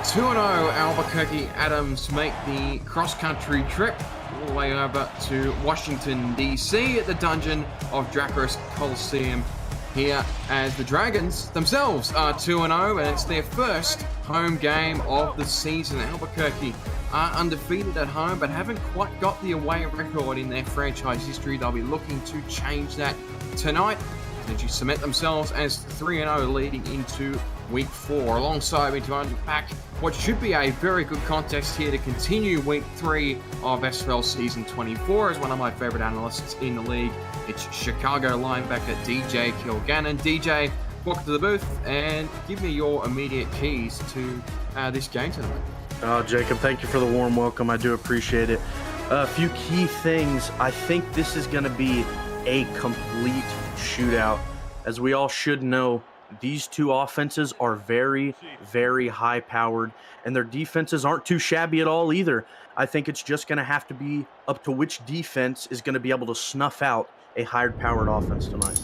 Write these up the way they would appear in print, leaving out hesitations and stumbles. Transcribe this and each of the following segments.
2-0 Albuquerque Adams make the cross-country trip all the way over to Washington, D.C. at the dungeon of Dracarys Coliseum here as the Dragons themselves are 2-0 and it's their first home game of the season. Albuquerque are undefeated at home but haven't quite got the away record in their franchise history. They'll be looking to change that tonight to cement themselves as 3-0 leading into Week 4. Alongside me to unpack what should be a very good contest here to continue Week 3 of SFL Season 24 as one of my favourite analysts in the league. It's Chicago linebacker DJ Kilgannon. DJ, welcome to the booth and give me your immediate keys to this game tonight. Jacob, thank you for the warm welcome. I do appreciate it. A few key things. I think this is going to be a complete shootout. As we all should know, these two offenses are very, very high-powered, and their defenses aren't too shabby at all either. I think it's just going to have to be up to which defense is going to be able to snuff out a high-powered offense tonight.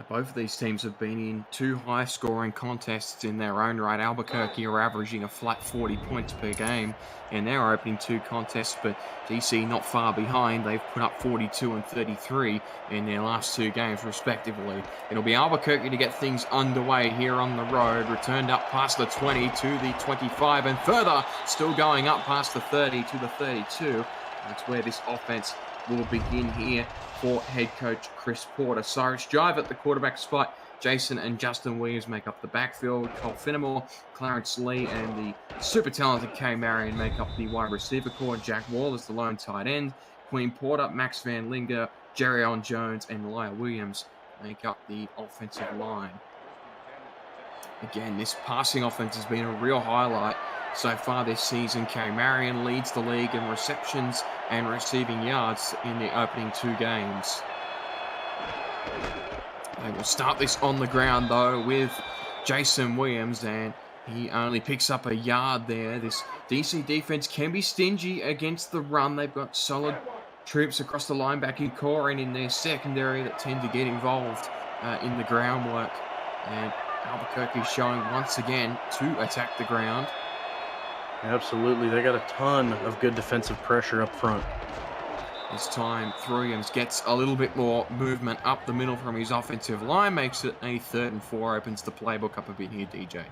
Both of these teams have been in two high-scoring contests in their own right. Albuquerque are averaging a flat 40 points per game in their opening two contests, but DC not far behind. They've put up 42 and 33 in their last two games, respectively. It'll be Albuquerque to get things underway here on the road. Returned up past the 20 to the 25, and further, still going up past the 30 to the 32. That's where this offense will begin here for head coach Chris Porter. Cyrus Jive at the quarterback spot. Jason and Justin Williams make up the backfield. Cole Fenimore, Clarence Lee, and the super talented Kay Marion make up the wide receiver core. Jack Wall is the lone tight end. Queen Porter, Max Van Linger, Jerry Allen Jones, and Lyle Williams make up the offensive line. Again, this passing offense has been a real highlight so far this season. Kay Marion leads the league in receptions and receiving yards in the opening two games. They will start this on the ground, though, with Jason Williams, and he only picks up a yard there. This DC defense can be stingy against the run. They've got solid troops across the linebacking core and in their secondary that tend to get involved in the groundwork. And Albuquerque showing once again to attack the ground. Absolutely. They got a ton of good defensive pressure up front. This time, Williams gets a little bit more movement up the middle from his offensive line, makes it a 3rd and 4, opens the playbook up a bit here, DJ.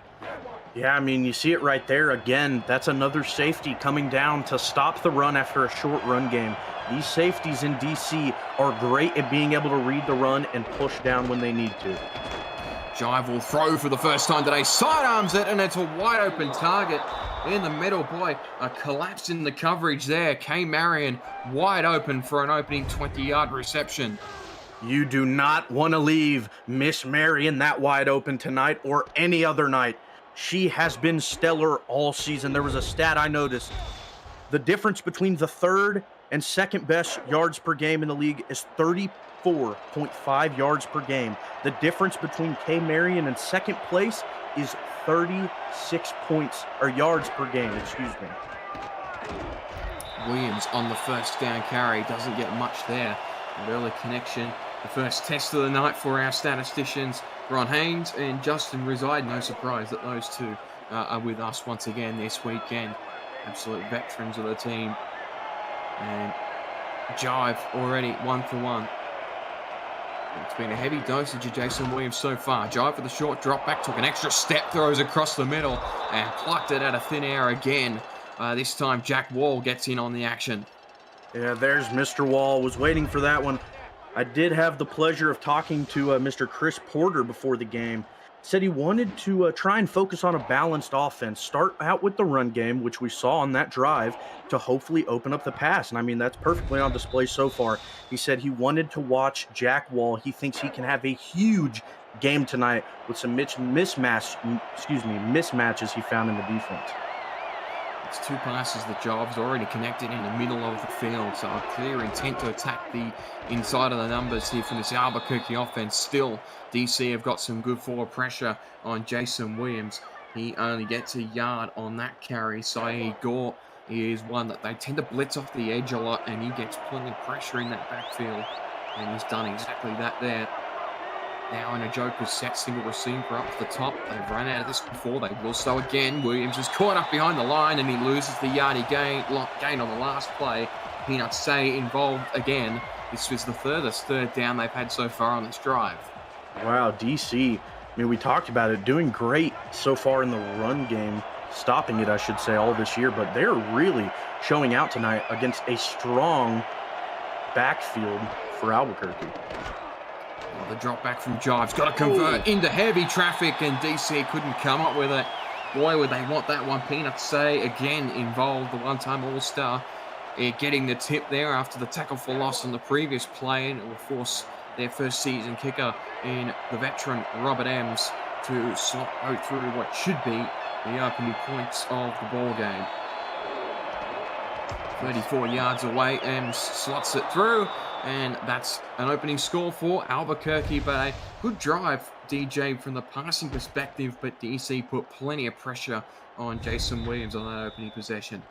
Yeah, I mean, you see it right there. Again, that's another safety coming down to stop the run after a short run game. These safeties in DC are great at being able to read the run and push down when they need to. Jive will throw for the first time today, sidearms it, and it's a wide open target in the middle. Boy, a collapse in the coverage there. Kay Marion wide open for an opening 20-yard reception. You do not want to leave Miss Marion that wide open tonight or any other night. She has been stellar all season. There was a stat I noticed. The difference between the third and second best yards per game in the league is 34.5 yards per game. The difference between Kay Marion and second place is 36 points or yards per game, excuse me. Williams on the first down carry doesn't get much there. An early connection. The first test of the night for our statisticians, Ron Haynes and Justin Reside. No surprise that those two are with us once again this weekend. Absolute veterans of the team. And Jive already 1 for 1. It's been a heavy dosage of Jason Williams so far. Jive for the short drop back, took an extra step, throws across the middle, and plucked it out of thin air again. This time Jack Wall gets in on the action. Yeah, there's Mr. Wall. Was waiting for that one. I did have the pleasure of talking to Mr. Chris Porter before the game. Said he wanted to try and focus on a balanced offense. Start out with the run game, which we saw on that drive, to hopefully open up the pass. And I mean, that's perfectly on display so far. He said he wanted to watch Jack Wall. He thinks he can have a huge game tonight with some mismatches he found in the defense. It's two passes that Job's already connected in the middle of the field, so a clear intent to attack the inside of the numbers here from this Albuquerque offense. Still, DC have got some good forward pressure on Jason Williams. He only gets a yard on that carry. Saeed Gore is one that they tend to blitz off the edge a lot, and he gets plenty of pressure in that backfield, and he's done exactly that there. Now in a Joker's set, single receiver up to the top. They've run out of this before. They will so again. Williams is caught up behind the line and he loses the yard. He gained on the last play. Peanuts say involved again. This was the furthest third down they've had so far on this drive. Wow, DC. I mean, we talked about it, doing great so far in the run game, stopping it, I should say, all this year, but they're really showing out tonight against a strong backfield for Albuquerque. Oh, the drop back from Jive's got to convert into heavy traffic, and DC couldn't come up with it. Boy, would they want that one. Peanuts say again involved, the one-time All-Star, getting the tip there after the tackle for loss on the previous play, and it will force their first season kicker in the veteran Robert Ems to slot out through what should be the opening points of the ball game. 34 yards away, Ems slots it through, and that's an opening score for Albuquerque. But a good drive, DJ, from the passing perspective, but DC put plenty of pressure on Jason Williams on that opening possession.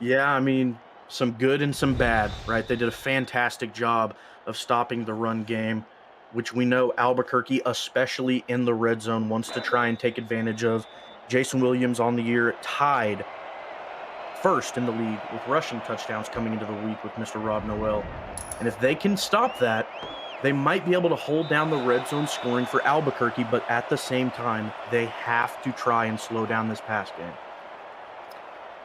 Yeah, I mean, some good and some bad, right? They did a fantastic job of stopping the run game, which we know Albuquerque, especially in the red zone, wants to try and take advantage of. Jason Williams on the year tied first in the league with rushing touchdowns coming into the week with Mr. Rob Noel. And if they can stop that, they might be able to hold down the red zone scoring for Albuquerque, but at the same time, they have to try and slow down this pass game.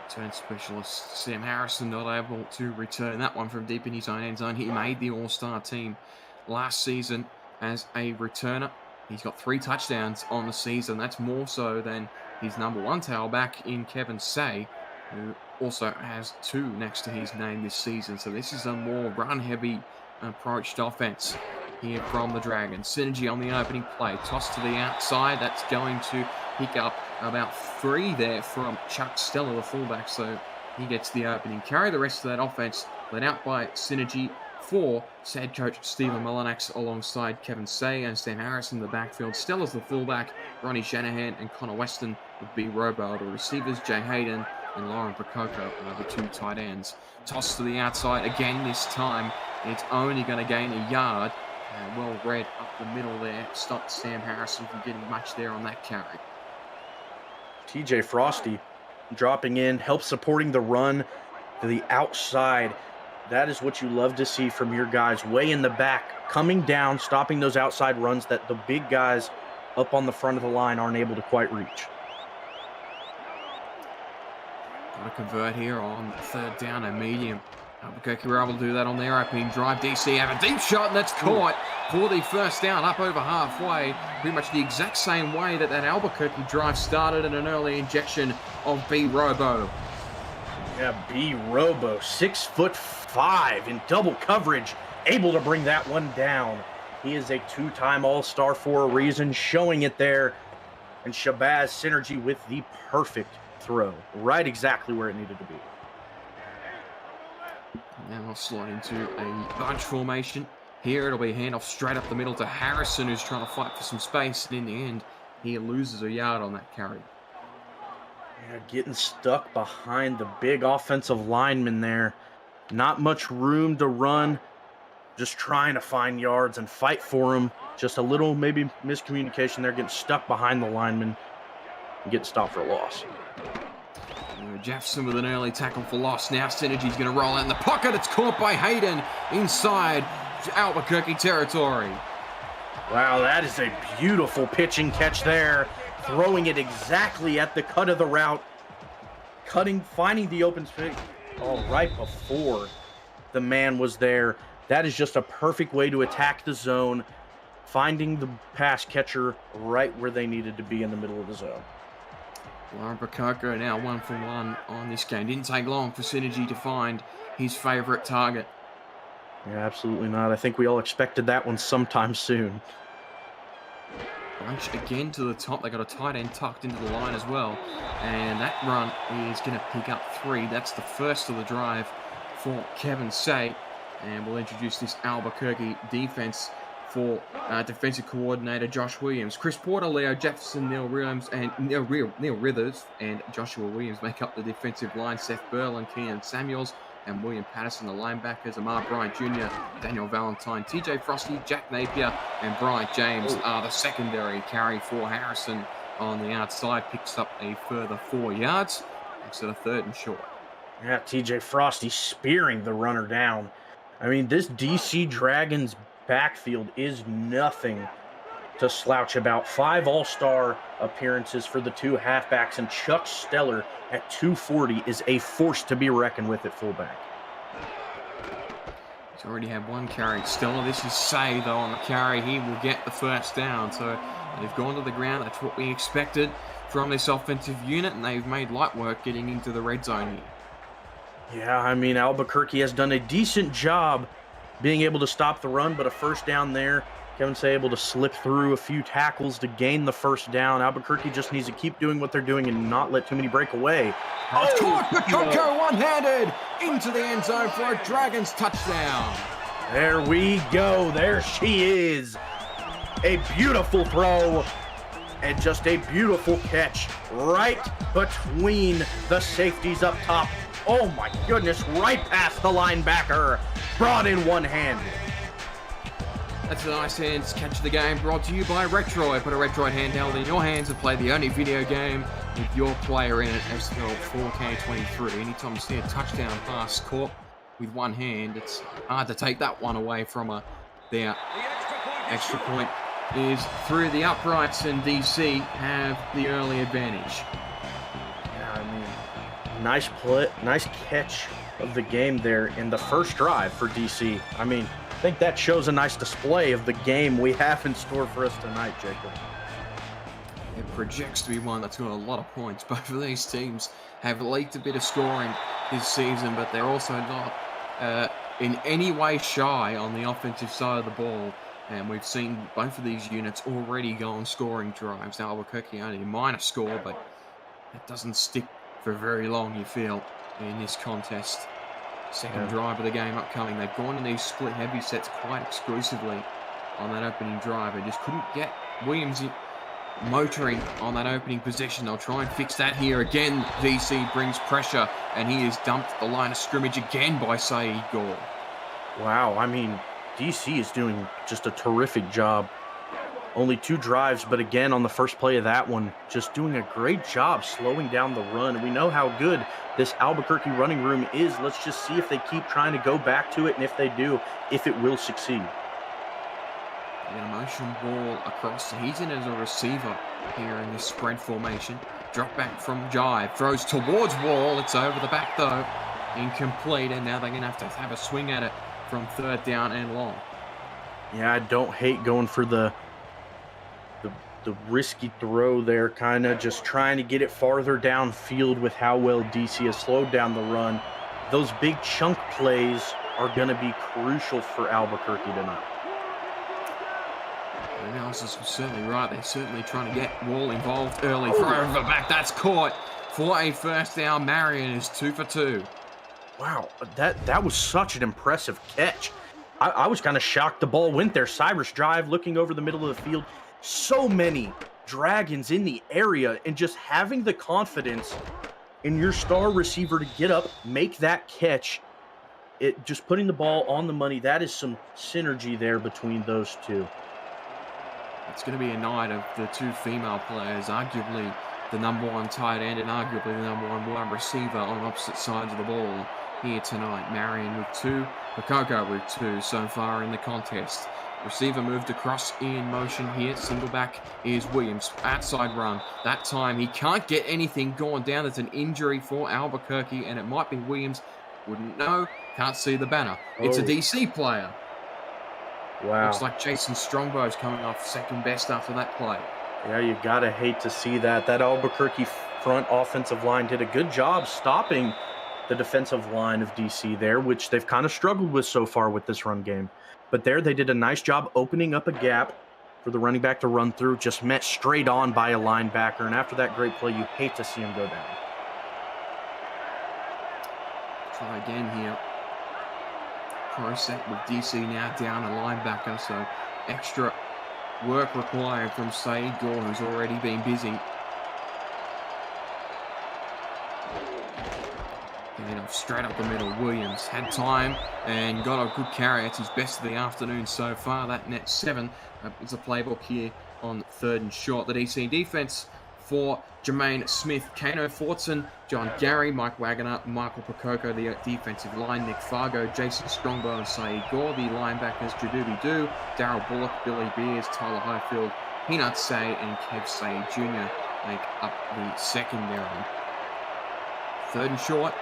Return specialist Sam Harrison not able to return that one from deep in his own end zone. He made the All-Star team last season as a returner. He's got 3 touchdowns on the season. That's more so than his number 1 tailback in Kevin Say, who also has 2 next to his name this season. So this is a more run-heavy approached offense here from the Dragons. Synergy on the opening play. Toss to the outside. That's going to pick up about 3 there from Chuck Stella, the fullback. So he gets the opening carry. The rest of that offense led out by Synergy for head coach Stephen Mullinax alongside Kevin Say and Sam Harrison in the backfield. Stella's the fullback. Ronnie Shanahan and Connor Weston would be Robo. The receivers, Jay Hayden and Lauren Prococo are the 2 tight ends. Toss to the outside again this time. It's only going to gain a yard. Well read up the middle there. Stopped Sam Harrison from getting much there on that carry. TJ Frosty dropping in, help supporting the run to the outside. That is what you love to see from your guys way in the back, coming down, stopping those outside runs that the big guys up on the front of the line aren't able to quite reach. Got to convert here on 3rd down and medium. Albuquerque were able to do that on their opening drive. DC have a deep shot, and that's caught for the first down up over halfway. Pretty much the exact same way that Albuquerque drive started, and an early injection of B. Robo. Yeah, B. Robo, 6'5" in double coverage, able to bring that one down. He is a 2-time All-Star for a reason, showing it there. And Shabazz Synergy with the perfect throw, right exactly where it needed to be. Now I'll slide into a bunch formation. Here it'll be a handoff straight up the middle to Harrison, who's trying to fight for some space. And in the end, he loses a yard on that carry. Yeah, getting stuck behind the big offensive lineman there. Not much room to run. Just trying to find yards and fight for them. Just a little maybe miscommunication there, getting stuck behind the lineman and getting stopped for a loss. Jefferson with an early tackle for loss. Now Synergy's going to roll out in the pocket. It's caught by Hayden inside Albuquerque territory. Wow, that is a beautiful pitching catch there. Throwing it exactly at the cut of the route. Finding the open space. Oh, right before the man was there. That is just a perfect way to attack the zone. Finding the pass catcher right where they needed to be in the middle of the zone. Lauren Prococo now 1 for 1 on this game. Didn't take long for Synergy to find his favorite target. Yeah, absolutely not. I think we all expected that one sometime soon. Bunch again to the top. They got a tight end tucked into the line as well. And that run is going to pick up 3. That's the first of the drive for Kevin Say. And we'll introduce this Albuquerque defense for defensive coordinator Josh Williams. Chris Porter, Leo Jefferson, Neil Rithers, and Joshua Williams make up the defensive line. Seth Burl and Keenan Samuels and William Patterson, the linebackers, Amar Bryant Jr., Daniel Valentine, TJ Frosty, Jack Napier, and Bryant James are the secondary. Carry for Harrison on the outside, picks up a further 4 yards. Makes it a 3rd and short. Yeah, TJ Frosty spearing the runner down. I mean, this DC Dragons backfield is nothing to slouch about. 5 all-star appearances for the 2 halfbacks, and Chuck Stellar at 240 is a force to be reckoned with at fullback. He's already had 1 carry. Stellar, this is Say, though, on the carry. He will get the 1st down. So they've gone to the ground. That's what we expected from this offensive unit, and they've made light work getting into the red zone here. Yeah, I mean, Albuquerque has done a decent job being able to stop the run, but a 1st down there. Kevin Say able to slip through a few tackles to gain the 1st down. Albuquerque just needs to keep doing what they're doing and not let too many break away. Caught Bakoko one-handed into the end zone for a Dragons touchdown. There we go. There she is. A beautiful throw and just a beautiful catch right between the safeties up top. Oh my goodness, right past the linebacker. Brought in one hand. That's a nice hands catch of the game, brought to you by Retroid. Put a Retroid handheld in your hands and play the only video game with your player in it. SFL 4K23. Anytime you see a touchdown pass caught with one hand, it's hard to take that one away from her. Their extra point is through the uprights, and DC have the early advantage. Yeah, I mean, nice play, nice catch of the game there in the first drive for DC. I mean, I think that shows a nice display of the game we have in store for us tonight, Jacob. It projects to be one that's got a lot of points. Both of these teams have leaked a bit of scoring this season, but they're also not in any way shy on the offensive side of the ball. And we've seen both of these units already go on scoring drives. Now, Albuquerque only a minor score, but it doesn't stick for very long, you feel, in this contest. Second drive of the game upcoming. They've gone in these split heavy sets quite exclusively on that opening drive. They just couldn't get Williams motoring on that opening possession. They'll try and fix that here again. DC brings pressure, and he is dumped at the line of scrimmage again by Saeed Gore. Wow, I mean, DC is doing just a terrific job. Only 2 drives, but again, on the first play of that one, just doing a great job slowing down the run. We know how good this Albuquerque running room is. Let's just see if they keep trying to go back to it, and if they do, if it will succeed. An motion ball across. He's in as a receiver here in this spread formation. Drop back from Jive. Throws towards Wall. It's over the back, though. Incomplete, and now they're going to have a swing at it from 3rd down and long. Yeah, I don't hate going for the risky throw there, kind of just trying to get it farther downfield with how well DC has slowed down the run. Those big chunk plays are going to be crucial for Albuquerque tonight. The analysis was certainly right. They're certainly trying to get Wall involved early. Throw over the back. That's caught for a 1st down. Marion is 2 for 2. Wow, that was such an impressive catch. I was kind of shocked the ball went there. Cyrus Drive looking over the middle of the field. So many Dragons in the area, and just having the confidence in your star receiver to get up, make that catch, it just putting the ball on the money. That is some synergy there between those two. It's going to be a night of the 2 female players, arguably the #1 tight end and arguably the #1 wide receiver on opposite sides of the ball here tonight. Marion with 2, Bakoko with 2 so far in the contest. Receiver moved across in motion here. Single back is Williams. Outside run. That time he can't get anything going down. There's an injury for Albuquerque, and it might be Williams. Wouldn't know. Can't see the banner. It's a DC player. Wow. Looks like Jason Strongbow's coming off 2nd best after that play. Yeah, you gotta hate to see that. That Albuquerque front offensive line did a good job stopping the defensive line of DC there, which they've kind of struggled with so far with this run game. But there they did a nice job opening up a gap for the running back to run through, just met straight on by a linebacker. And after that great play, you hate to see him go down. Try again here. Pro set with DC now down a linebacker, so extra work required from Saeed Gore, who's already been busy. And Handoff straight up the middle. Williams had time and got a good carry. It's his best of the afternoon so far. That net 7 is a playbook here on 3rd and short. The DC defense for Jermaine Smith, Kano Fortson, John Gary, Mike Wagner, Michael Pokoko, the defensive line, Nick Fargo, Jason Strongbow, and Saeed Gore, the linebackers, Jadubi Doo, Darryl Bullock, Billy Beers, Tyler Highfield, Peanut Say, and Kev Say Jr. make up the secondary. 3rd and short,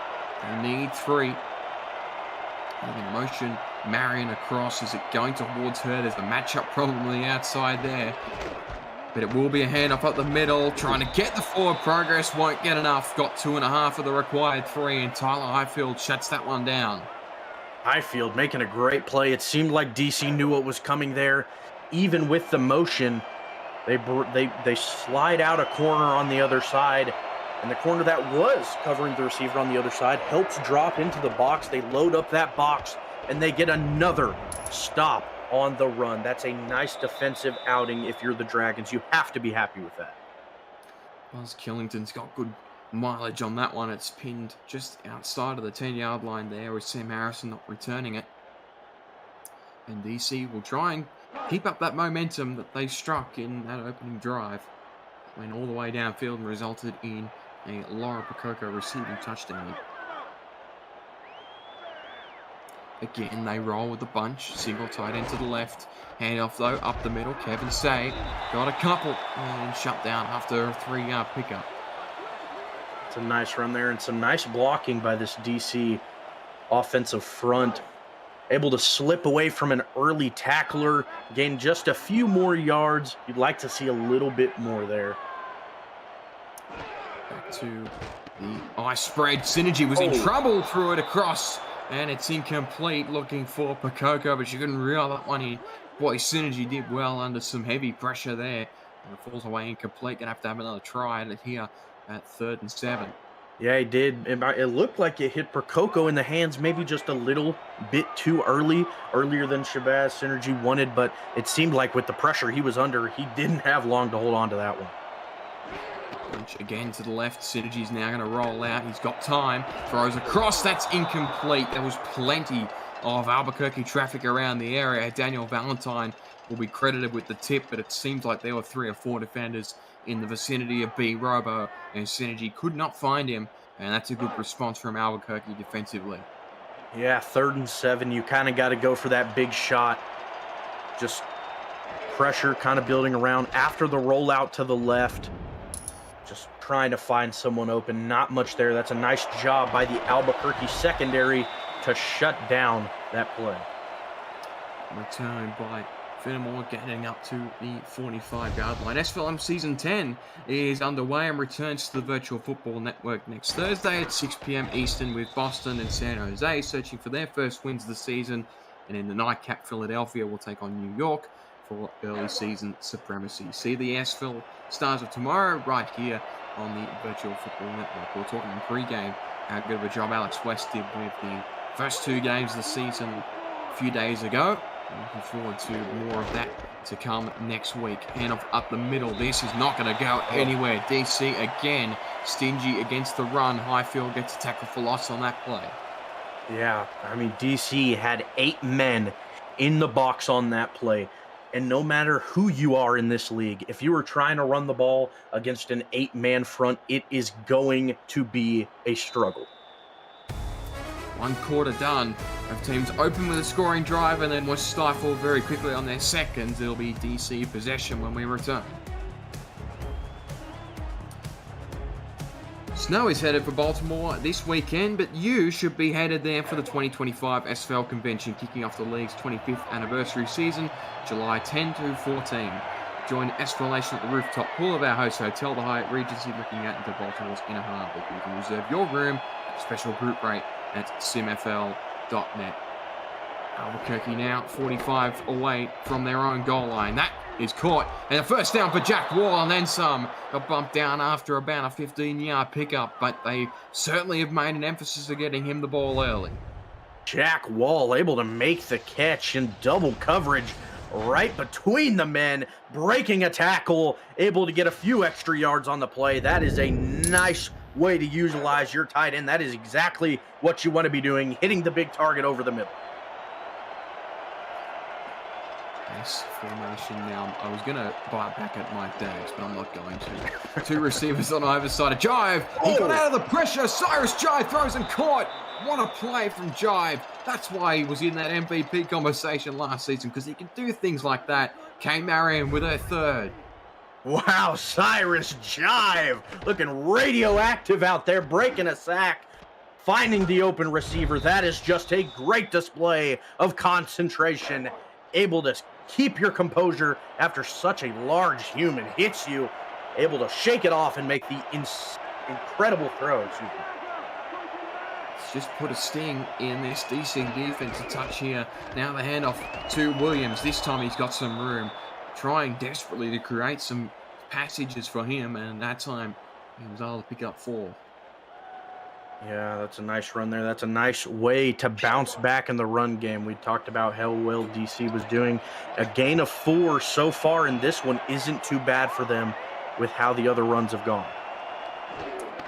they need 3. In motion, Marion across. Is it going towards her? There's a matchup problem on the outside there. But it will be a handoff up the middle. Trying to get the forward progress. Won't get enough. Got 2.5 of the required 3. And Tyler Highfield shuts that one down. Highfield making a great play. It seemed like DC knew what was coming there. Even with the motion, they slide out a corner on the other side. And the corner that was covering the receiver on the other side helps drop into the box. They load up that box, and they get another stop on the run. That's a nice defensive outing if you're the Dragons. You have to be happy with that. Buzz Killington's got good mileage on that one. It's pinned just outside of the 10-yard line there with Sam Harrison not returning it. And DC will try and keep up that momentum that they struck in that opening drive. Went all the way downfield and resulted in a Laura Pokoko receiving touchdown. Again, they roll with the bunch. Single tight end to the left. Handoff, though, up the middle. Kevin Say got a couple and shut down after a 3-yard pickup. It's a nice run there and some nice blocking by this DC offensive front. Able to slip away from an early tackler, gain just a few more yards. You'd like to see a little bit more there. Back to the eye spread. Synergy was in trouble, threw it across, and it's incomplete. Looking for Pokoko, but she couldn't reel that one in. Boy, Synergy did well under some heavy pressure there. And it falls away incomplete. Gonna have to have another try at it here at 3rd and 7. Yeah, it did. It looked like it hit Pokoko in the hands maybe just a little bit too earlier than Shabazz Synergy wanted, but it seemed like with the pressure he was under, he didn't have long to hold on to that one. Bunch again to the left. Synergy's now going to roll out. He's got time. Throws across. That's incomplete. There was plenty of Albuquerque traffic around the area. Daniel Valentine will be credited with the tip, but it seems like there were 3 or 4 defenders in the vicinity of B Robo, and Synergy could not find him, and that's a good response from Albuquerque defensively. Yeah, 3rd and 7. You kind of got to go for that big shot. Just pressure kind of building around after the rollout to the left. Just trying to find someone open. Not much there. That's a nice job by the Albuquerque secondary to shut down that play. Return by Fenimore getting up to the 45-yard line. SFL Season 10 is underway and returns to the Virtual Football Network next Thursday at 6 p.m. Eastern, with Boston and San Jose searching for their first wins of the season. And in the nightcap, Philadelphia will take on New York for early season supremacy. See the SFL Stars of Tomorrow right here on the Virtual Football Network. We're talking pre-game how good of a job Alex West did with the first 2 games of the season a few days ago. Looking forward to more of that to come next week. Handoff up the middle. This is not going to go anywhere. DC again stingy against the run. Highfield gets a tackle for loss on that play. Yeah, I mean, DC had 8 men in the box on that play. And no matter who you are in this league, if you are trying to run the ball against an 8-man front, it is going to be a struggle. 1 quarter done. Have teams open with a scoring drive and then was stifled very quickly on their seconds. It'll be DC possession when we return. Snow is headed for Baltimore this weekend, but you should be headed there for the 2025 SFL convention, kicking off the league's 25th anniversary season, July 10 to 14. Join SFL Nation at the rooftop pool of our host hotel, the Hyatt Regency, looking out into Baltimore's inner harbor. You can reserve your room at a special group rate at simfl.net. Albuquerque now 45 away from their own goal line. That is caught, and a first down for Jack Wall, and then some. Got bumped down after about a 15-yard pickup, but they certainly have made an emphasis of getting him the ball early. Jack Wall able to make the catch in double coverage right between the men, breaking a tackle, able to get a few extra yards on the play. That is a nice way to utilize your tight end. That is exactly what you want to be doing, hitting the big target over the middle. Nice formation now. I was going to bite back at Mike Dags, but I'm not going to. Two receivers on either side of Jive. He got out of the pressure. Cyrus Jive throws and caught. What a play from Jive. That's why he was in that MVP conversation last season, because he can do things like that. Kay Marion with her third. Wow, Cyrus Jive looking radioactive out there, breaking a sack, finding the open receiver. That is just a great display of concentration, able to keep your composure after such a large human hits you, able to shake it off and make the incredible throw. It's just put a sting in this DC defense a touch here. Now the handoff to Williams. This time he's got some room, trying desperately to create some passages for him, and that time he was able to pick up 4. Yeah, that's a nice run there. That's a nice way to bounce back in the run game. We talked about how well DC was doing. A gain of 4 so far in this one isn't too bad for them with how the other runs have gone.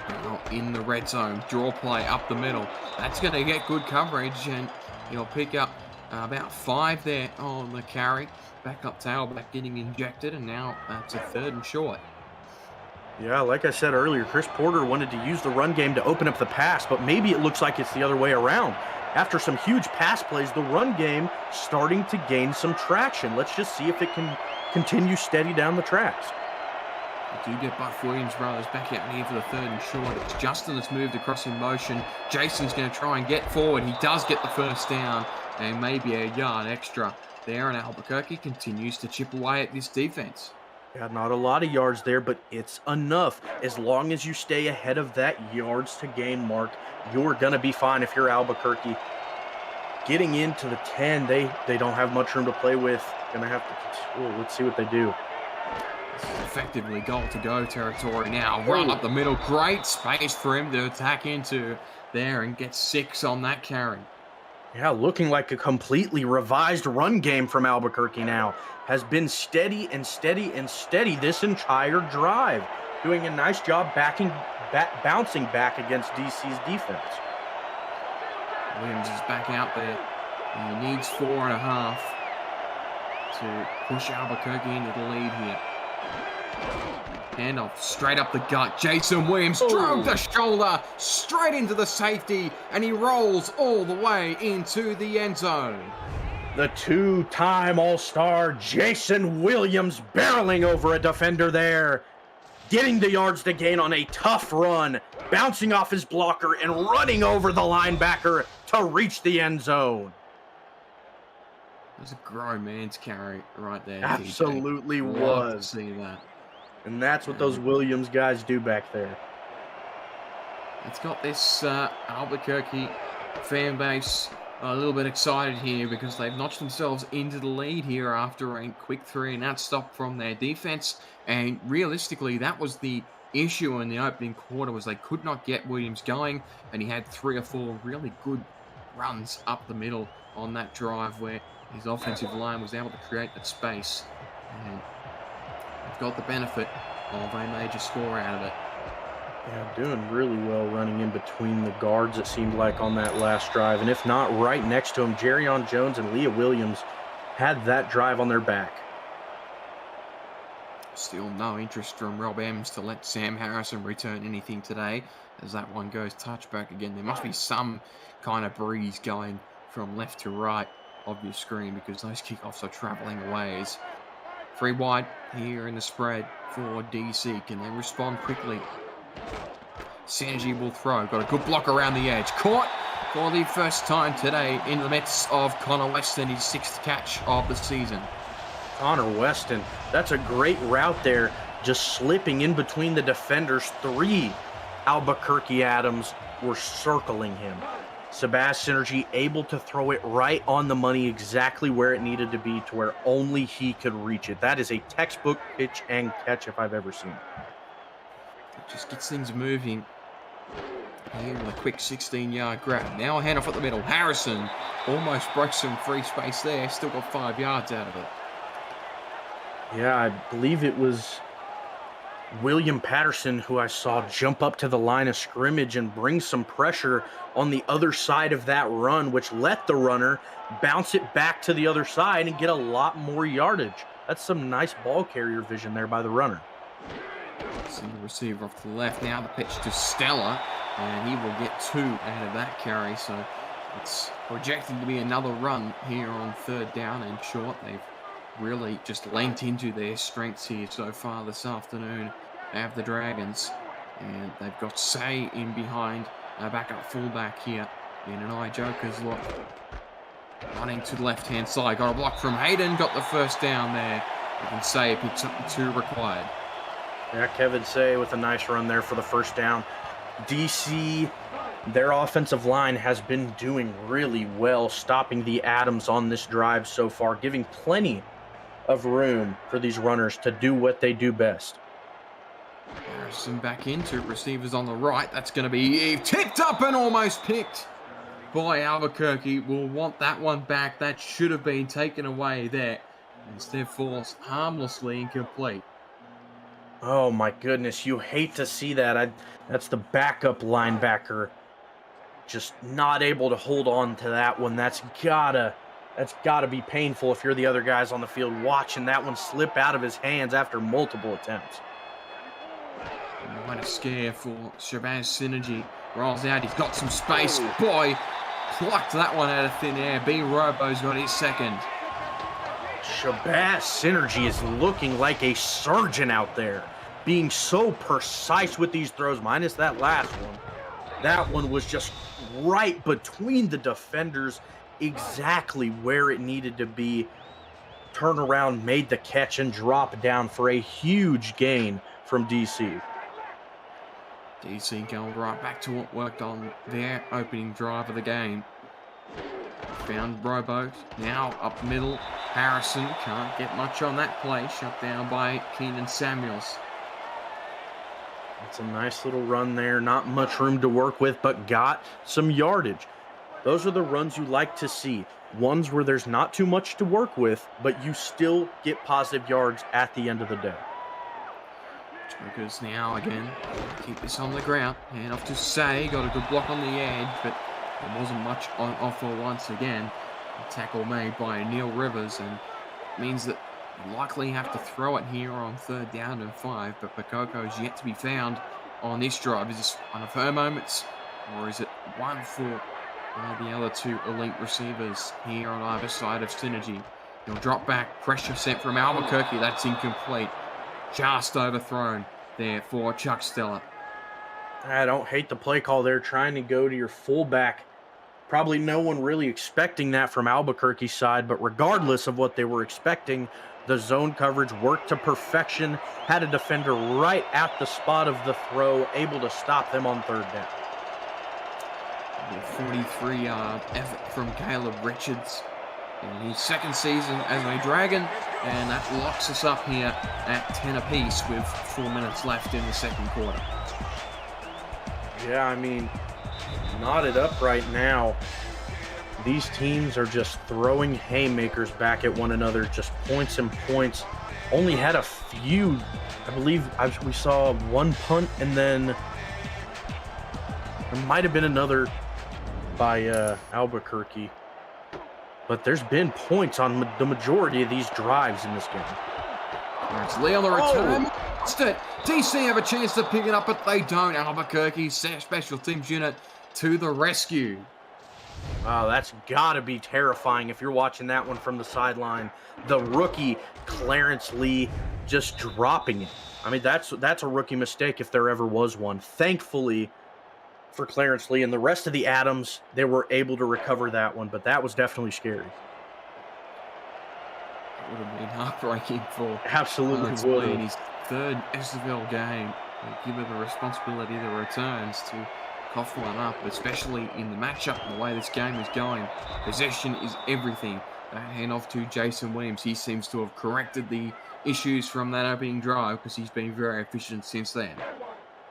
Now in the red zone, draw play up the middle. That's going to get good coverage, and he'll pick up about 5 there on the carry. Back up tailback getting injected, and now it's a 3rd and short. Yeah, like I said earlier, Chris Porter wanted to use the run game to open up the pass, but maybe it looks like it's the other way around. After some huge pass plays, the run game starting to gain some traction. Let's just see if it can continue steady down the tracks. We do get Buff Williams brothers back out here for the 3rd and short. It's Justin that's moved across in motion. Jason's going to try and get forward. He does get the first down, and maybe a yard extra there, and Albuquerque continues to chip away at this defense. Yeah, not a lot of yards there, but it's enough. As long as you stay ahead of that yards to gain mark, you're going to be fine if you're Albuquerque. Getting into the 10, they don't have much room to play with. Going to have to, let's see what they do. This is effectively goal-to-go territory now. Run up the middle. Great space for him to attack into there and get 6 on that carry. Yeah, looking like a completely revised run game from Albuquerque now. Has been steady and steady and steady this entire drive. Doing a nice job bouncing back against DC's defense. Williams is back out there. He needs 4.5 to push Albuquerque into the lead here. Handoff straight up the gut. Jason Williams drove the shoulder straight into the safety, and he rolls all the way into the end zone. The 2-time All-Star Jason Williams barreling over a defender there, getting the yards to gain on a tough run, bouncing off his blocker and running over the linebacker to reach the end zone. It was a grown man's carry right there. Absolutely was. was. To see that. And that's what those Williams guys do back there. It's got this Albuquerque fan base a little bit excited here because they've notched themselves into the lead here after a quick 3-and-out stop from their defense. And realistically, that was the issue in the opening quarter, was they could not get Williams going, and he had 3 or 4 really good runs up the middle on that drive where his offensive line was able to create that space. And they've got the benefit of a major score out of it. Yeah, doing really well running in between the guards, it seemed like, on that last drive. And if not, right next to him, Jerrion Jones and Leah Williams had that drive on their back. Still no interest from Rob Ems to let Sam Harrison return anything today, as that one goes touchback again. There must be some kind of breeze going from left to right of your screen, because those kickoffs are traveling away. It's 3 wide here in the spread for DC. Can they respond quickly? Synergy will throw. Got a good block around the edge. Caught for the first time today in the midst of Connor Weston, his 6th catch of the season. Connor Weston, that's a great route there, just slipping in between the defenders. 3 Albuquerque Adams were circling him. Sebastian Synergy able to throw it right on the money, exactly where it needed to be, to where only he could reach it. That is a textbook pitch and catch if I've ever seen it. It just gets things moving. Here with a quick 16-yard grab. Now a handoff at the middle. Harrison almost broke some free space there. Still got 5 yards out of it. Yeah, I believe it was William Patterson, who I saw jump up to the line of scrimmage and bring some pressure on the other side of that run, which let the runner bounce it back to the other side and get a lot more yardage. That's some nice ball carrier vision there by the runner. See the receiver off to the left. Now the pitch to Stella, and he will get 2 out of that carry. So it's projected to be another run here on 3rd down and short. They've really just lent into their strengths here so far this afternoon. They have the Dragons, and they've got Say in behind, backup fullback here in an eye Joker's look. Running to the left-hand side, got a block from Hayden, got the 1st down there. You can say it picks up the 2 required. Yeah, Kevin Say with a nice run there for the 1st down. DC, their offensive line has been doing really well, stopping the Adams on this drive so far, giving plenty of room for these runners to do what they do best. Harrison back into receivers on the right. That's going to be tipped up and almost picked by Albuquerque. Will want that one back. That should have been taken away there. Instead falls harmlessly incomplete. Oh my goodness, you hate to see that. That's the backup linebacker just not able to hold on to that one. That's gotta be painful if you're the other guys on the field watching that one slip out of his hands after multiple attempts. What a scare for Shabazz Synergy. Rolls out, he's got some space. Boy, plucked that one out of thin air. B Robo's got his 2nd. Shabazz Synergy is looking like a surgeon out there, being so precise with these throws, minus that last one. That one was just right between the defenders, exactly where it needed to be. Turn around, made the catch, and drop down for a huge gain from DC. DC going right back to what worked on their opening drive of the game. Found Robo, now up middle. Harrison can't get much on that play, shut down by Keenan Samuels. It's a nice little run there, not much room to work with, but got some yardage. Those are the runs you like to see. Ones where there's not too much to work with, but you still get positive yards at the end of the day. Jokers now again, keep this on the ground. Hand off to Say, got a good block on the edge, but there wasn't much on offer once again. A tackle made by Neil Rivers, and it means that you likely have to throw it here on 3rd down and 5, but Pacoco's yet to be found on this drive. Is this one of her moments, or is it one for the other 2 elite receivers here on either side of Synergy? He'll drop back, pressure set from Albuquerque, that's incomplete. Just overthrown there for Chuck Stella. I don't hate the play call there, trying to go to your fullback. Probably no one really expecting that from Albuquerque's side, but regardless of what they were expecting, the zone coverage worked to perfection, had a defender right at the spot of the throw, able to stop them on 3rd down. A 43-yard effort from Caleb Richards in his 2nd season as a Dragon, and that locks us up here at 10 apiece with 4 minutes left in the 2nd quarter. Yeah, I mean, knotted up right now. These teams are just throwing haymakers back at one another, just points and points. Only had a few, I believe we saw one punt, and then there might have been another by Albuquerque. But there's been points on the majority of these drives in this game. It's Lee on the return. DC have a chance to pick it up, but they don't. Albuquerque special teams unit to the rescue. Wow, that's got to be terrifying if you're watching that one from the sideline. The rookie, Clarence Lee, just dropping it. I mean, that's a rookie mistake if there ever was one. Thankfully for Clarence Lee and the rest of the Adams, they were able to recover that one, but that was definitely scary. It would have been heartbreaking for Absolutely Lee in his 3rd SFL game. Given the responsibility of the returns to cough one up, especially in the matchup and the way this game is going. Possession is everything. That handoff to Jason Williams. He seems to have corrected the issues from that opening drive because he's been very efficient since then.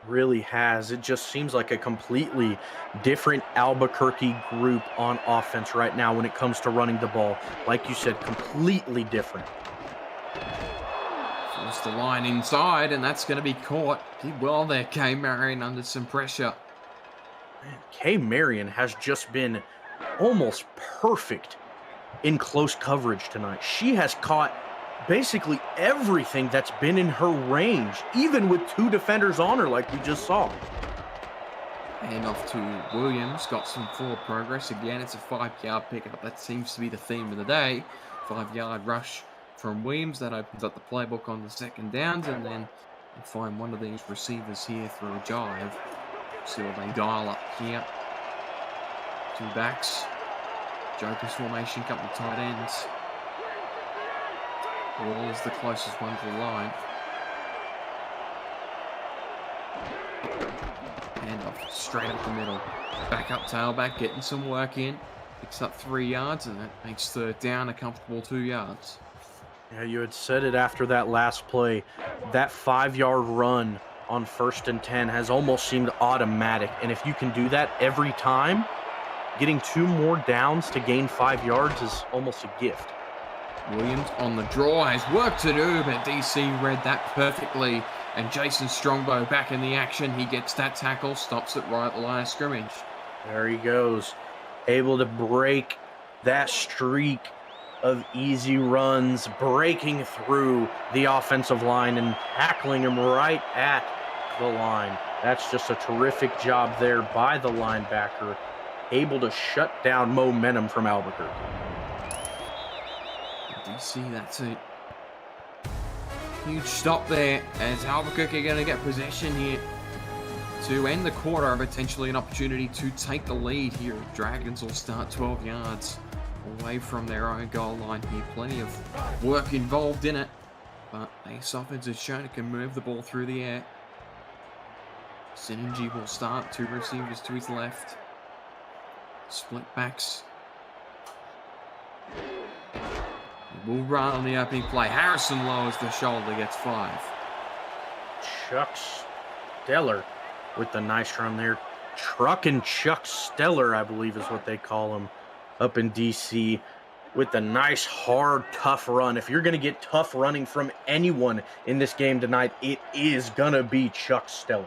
Really has. It just seems like a completely different Albuquerque group on offense right now when it comes to running the ball. Like you said, completely different. Cross the line inside, and that's going to be caught. Did well there, Kay Marion, under some pressure. Man, Kay Marion has just been almost perfect in close coverage tonight. She has caught basically everything that's been in her range, even with 2 defenders on her like we just saw. And off to Williams, got some forward progress. Again, it's a 5-yard pickup. That seems to be the theme of the day. 5-yard rush from Williams. That opens up the playbook on the second downs, and then you find one of these receivers here through a jive. See what they dial up here. 2 backs. Joker's formation, couple of tight ends. Wall is the closest one to the line. Hand off straight up the middle. Back up tailback, getting some work in. Picks up 3 yards, and that makes third down a comfortable 2 yards. Yeah, you had said it after that last play. That 5-yard run on 1st and 10 has almost seemed automatic. And if you can do that every time, getting 2 more downs to gain 5 yards is almost a gift. Williams on the draw, has work to do, but DC read that perfectly. And Jason Strongbow back in the action. He gets that tackle, stops it right at the line of scrimmage. There he goes, able to break that streak of easy runs, breaking through the offensive line and tackling him right at the line. That's just a terrific job there by the linebacker, able to shut down momentum from Albuquerque. DC, that's a huge stop there, as Albuquerque are going to get possession here to end the quarter, potentially an opportunity to take the lead here. Dragons will start 12 yards away from their own goal line here. Plenty of work involved in it, but Ace offense has shown it can move the ball through the air. Synergy will start, 2 receivers to his left. Split backs. He will run on the opening play. Harrison lowers the shoulder, gets 5. Chuck Stellar with the nice run there. Truck and Chuck Stellar, I believe is what they call him up in DC, with the nice, hard, tough run. If you're going to get tough running from anyone in this game tonight, it is going to be Chuck Stellar.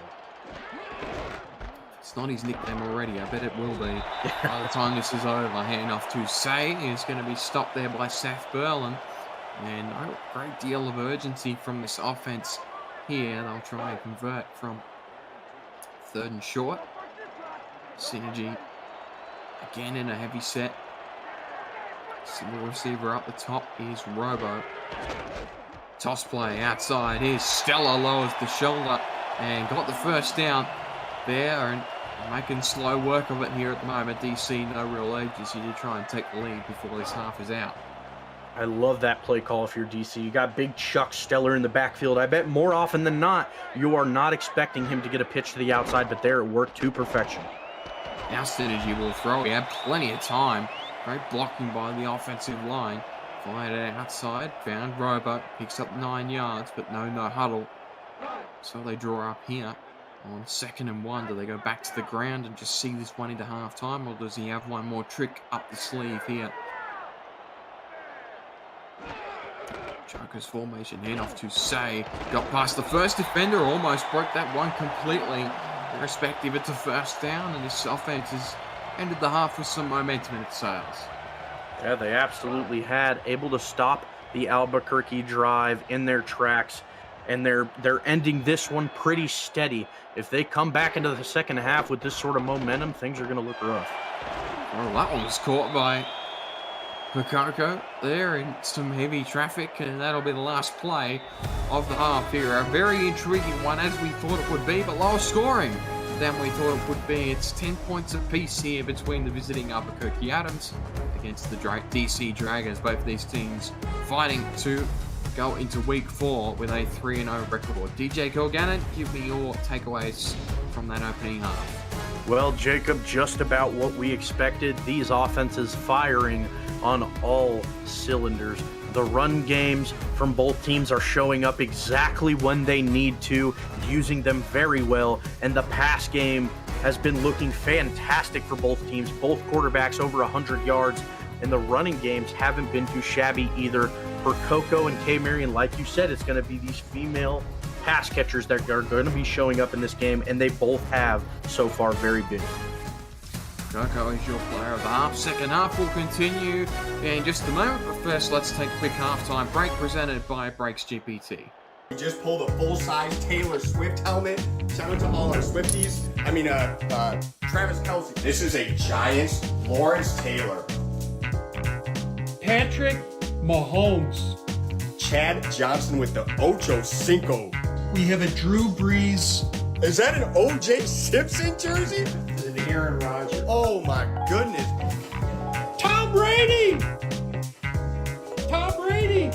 It's not his nickname already. I bet it will be. By the time this is over, handoff to Say is going to be stopped there by Seth Berlin. And a great deal of urgency from this offense here. They'll try and convert from 3rd and short. Synergy again in a heavy set. Single receiver up the top is Robo. Toss play outside is Stella, lowers the shoulder and got the first down there, and making slow work of it here at the moment. DC, no real urgency to try and take the lead before this half is out. I love that play call if you're DC. You got big Chuck Stellar in the backfield. I bet more often than not, you are not expecting him to get a pitch to the outside, but there it worked to perfection. Now Synergy will throw. He had plenty of time. Great blocking by the offensive line. Fired it outside, found Robo, picks up 9 yards, but no huddle. So they draw up here on 2nd and 1. Do they go back to the ground and just see this one into halftime, or does he have one more trick up the sleeve here? Joker's formation, handoff to Say. Got past the first defender, almost broke that one completely. Irrespective, it's a first down, and this offense has ended the half with some momentum in its sails. Yeah, they absolutely had. Able to stop the Albuquerque drive in their tracks, and they're ending this one pretty steady. If they come back into the second half with this sort of momentum, things are going to look rough. Well, that one was caught by Picarico there in some heavy traffic, and that'll be the last play of the half here. A very intriguing one, as we thought it would be, but lower scoring than we thought it would be. It's 10 points apiece here between the visiting Albuquerque Adams against the DC Dragons. Both of these teams fighting to go into week 4 with a 3-0 record. DJ Kilgannon, give me your takeaways from that opening half. Well, Jacob, just about what we expected. These offenses firing on all cylinders. The run games from both teams are showing up exactly when they need to, using them very well, and the pass game has been looking fantastic for both teams. Both quarterbacks over 100 yards and the running games haven't been too shabby either. For Coco and K. Marion, like you said, it's going to be these female pass catchers that are going to be showing up in this game, and they both have so far very big. Coco is your player of the half. Second half will continue in just a moment, but first let's take a quick halftime break presented by Brakes GPT. We just pulled a full-size Taylor Swift helmet. Shout out to all our Swifties. Travis Kelce. This is a Giants Lawrence Taylor. Patrick Mahomes. Chad Johnson with the Ocho Cinco. We have a Drew Brees. Is that an O.J. Simpson jersey? An Aaron Rodgers. Oh my goodness. Tom Brady! Tom Brady!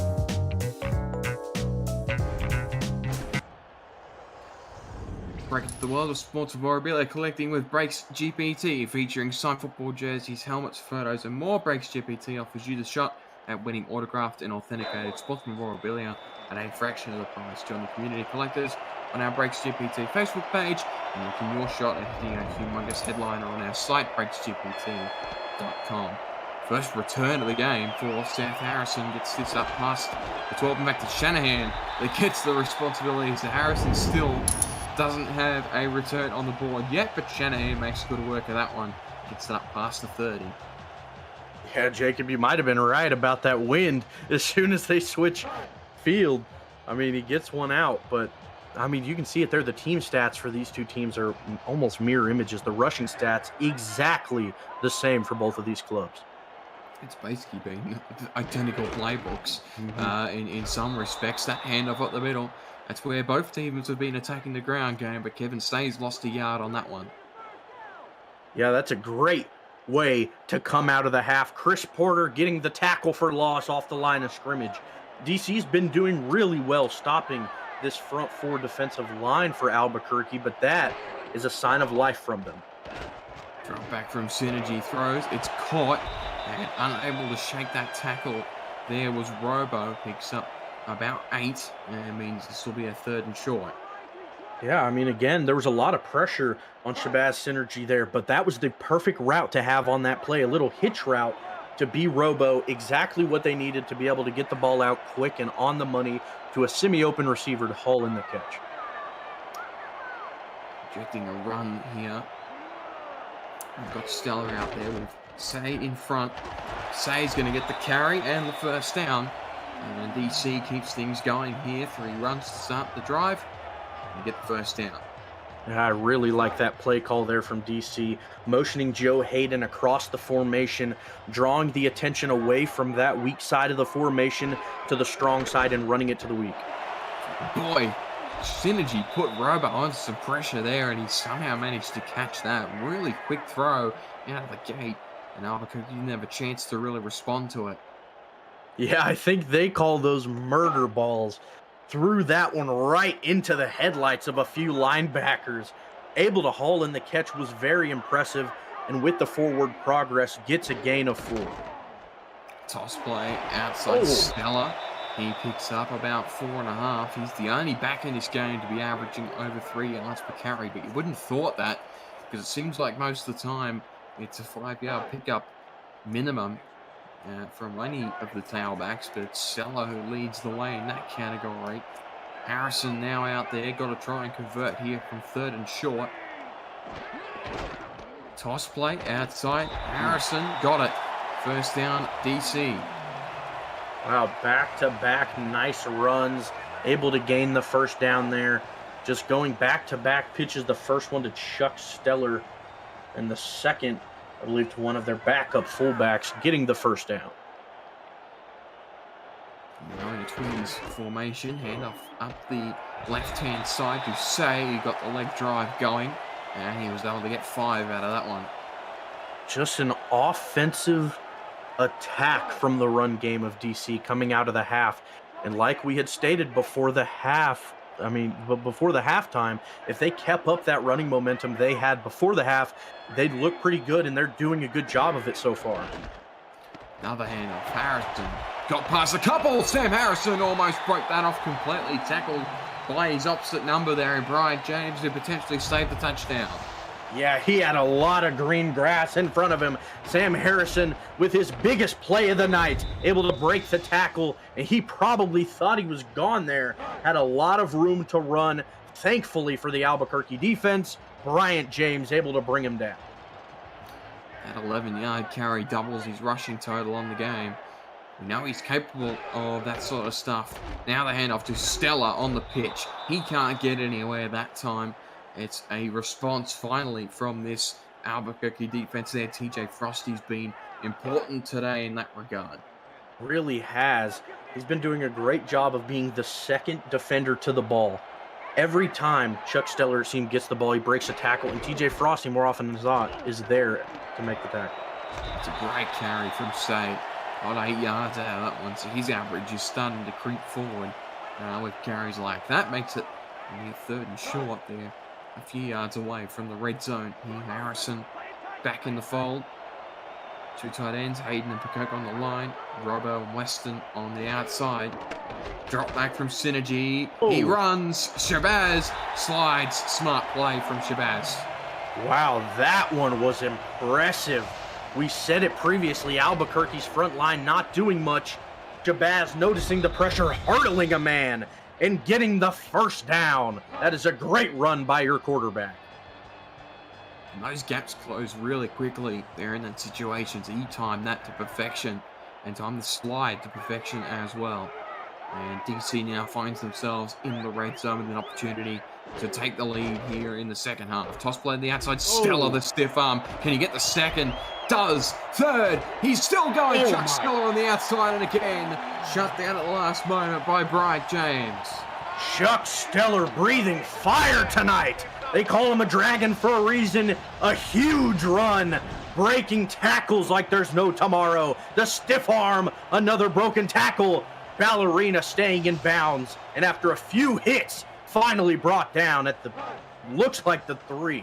Break into the world of sports memorabilia collecting with Brakes GPT, featuring signed football jerseys, helmets, photos, and more. Brakes GPT offers you the shot at winning autographed and authenticated sports memorabilia at a fraction of the price. Join the community collectors on our Brakes GPT Facebook page and making your shot at hitting a humongous headliner on our site, brakesgpt.com. First return of the game for Seth Harrison. Gets this up past the 12 and back to Shanahan. That gets the responsibility. So Harrison still doesn't have a return on the board yet, but Shanahan makes good work of that one. Gets it up past the 30. Yeah, Jacob, you might have been right about that wind. As soon as they switch field, I mean, he gets one out, but I mean, you can see it there. The team stats for these two teams are almost mirror images. The rushing stats exactly the same for both of these clubs. It's basically been identical playbooks in some respects. That handoff up the middle, that's where both teams have been attacking the ground game, but Kevin Stays lost a yard on that one. Yeah, that's a great way to come out of the half. Chris Porter getting the tackle for loss off the line of scrimmage. DC's been doing really well stopping this front four defensive line for Albuquerque, but that is a sign of life from them. Drop back from Synergy, throws, it's caught, and unable to shake that tackle. There was Robo, picks up about 8, and it means this will be a 3rd and short. Yeah, I mean, again, there was a lot of pressure on Shabazz Synergy there, but that was the perfect route to have on that play, a little hitch route to be Robo, exactly what they needed to be able to get the ball out quick and on the money to a semi-open receiver to haul in the catch. Projecting a run here. We've got Stellar out there with Say in front. Say's going to get the carry and the first down. And DC keeps things going here. 3 runs to start the drive and get the first down. And I really like that play call there from DC, motioning Joe Hayden across the formation, drawing the attention away from that weak side of the formation to the strong side and running it to the weak. Boy, Synergy put Robo on some pressure there, and he somehow managed to catch that. Really quick throw out of the gate, and Albuquerque didn't have a chance to really respond to it. Yeah, I think they call those murder balls. Threw that one right into the headlights of a few linebackers. Able to haul in the catch was very impressive, and with the forward progress, gets a gain of 4. Toss play outside Stella. He picks up about 4.5. He's the only back in this game to be averaging over 3 yards per carry, but you wouldn't have thought that, because it seems like most of the time it's a 5-yard pickup minimum from any of the tailbacks, but it's Stella who leads the way in that category. Harrison now out there, got to try and convert here from 3rd and short. Toss play outside. Harrison got it. First down, DC. Wow, back-to-back nice runs. Able to gain the first down there. Just going back-to-back pitches. The first one to Chuck Stellar, and the second, I believe, to one of their backup fullbacks, getting the first down. Now in a Twins formation, handoff up the left-hand side to Say. He got the leg drive going, and he was able to get 5 out of that one. Just an offensive attack from the run game of DC coming out of the half. And like we had stated before the before the halftime, if they kept up that running momentum they had before the half, they'd look pretty good, and they're doing a good job of it so far. Another handoff. Harrison got past a couple. Sam Harrison almost broke that off completely. Tackled by his opposite number there, Brian James, who potentially saved the touchdown. Yeah, he had a lot of green grass in front of him. Sam Harrison, with his biggest play of the night, able to break the tackle, and he probably thought he was gone there. Had a lot of room to run. Thankfully for the Albuquerque defense, Bryant James able to bring him down. That 11-yard carry doubles his rushing total on the game. We know he's capable of that sort of stuff. Now the handoff to Stella on the pitch. He can't get anywhere that time. It's a response finally from this Albuquerque defense there. TJ Frosty's been important today in that regard. Really has. He's been doing a great job of being the second defender to the ball. Every time Chuck Steller, it seems, gets the ball, he breaks a tackle, and TJ Frosty, more often than not, is there to make the tackle. It's a great carry from State. Got 8 yards out of that one, so his average is starting to creep forward with carries like that. Makes it near 3rd and short there, a few yards away from the red zone. Here, Harrison back in the fold. 2 tight ends, Hayden and Pecoke on the line. Robbo and Weston on the outside. Drop back from Synergy. Oh. He runs. Shabazz slides. Smart play from Shabazz. Wow, that one was impressive. We said it previously, Albuquerque's front line not doing much. Shabazz noticing the pressure, hurdling a man, and getting the first down. That is a great run by your quarterback. And those gaps close really quickly. They're in that situation, so you time that to perfection and time the slide to perfection as well. And DC now finds themselves in the red zone with an opportunity to take the lead here in the second half. Toss play on the outside. Stella, the stiff arm. Can he get the second? Does. Third. He's still going. Chuck Stella on the outside, and again shut down at the last moment by Bryant James. Chuck Steller breathing fire tonight. They call him a dragon for a reason. A huge run. Breaking tackles like there's no tomorrow. The stiff arm. Another broken tackle. Ballerina staying in bounds. And after a few hits, finally brought down at the, looks like the 3.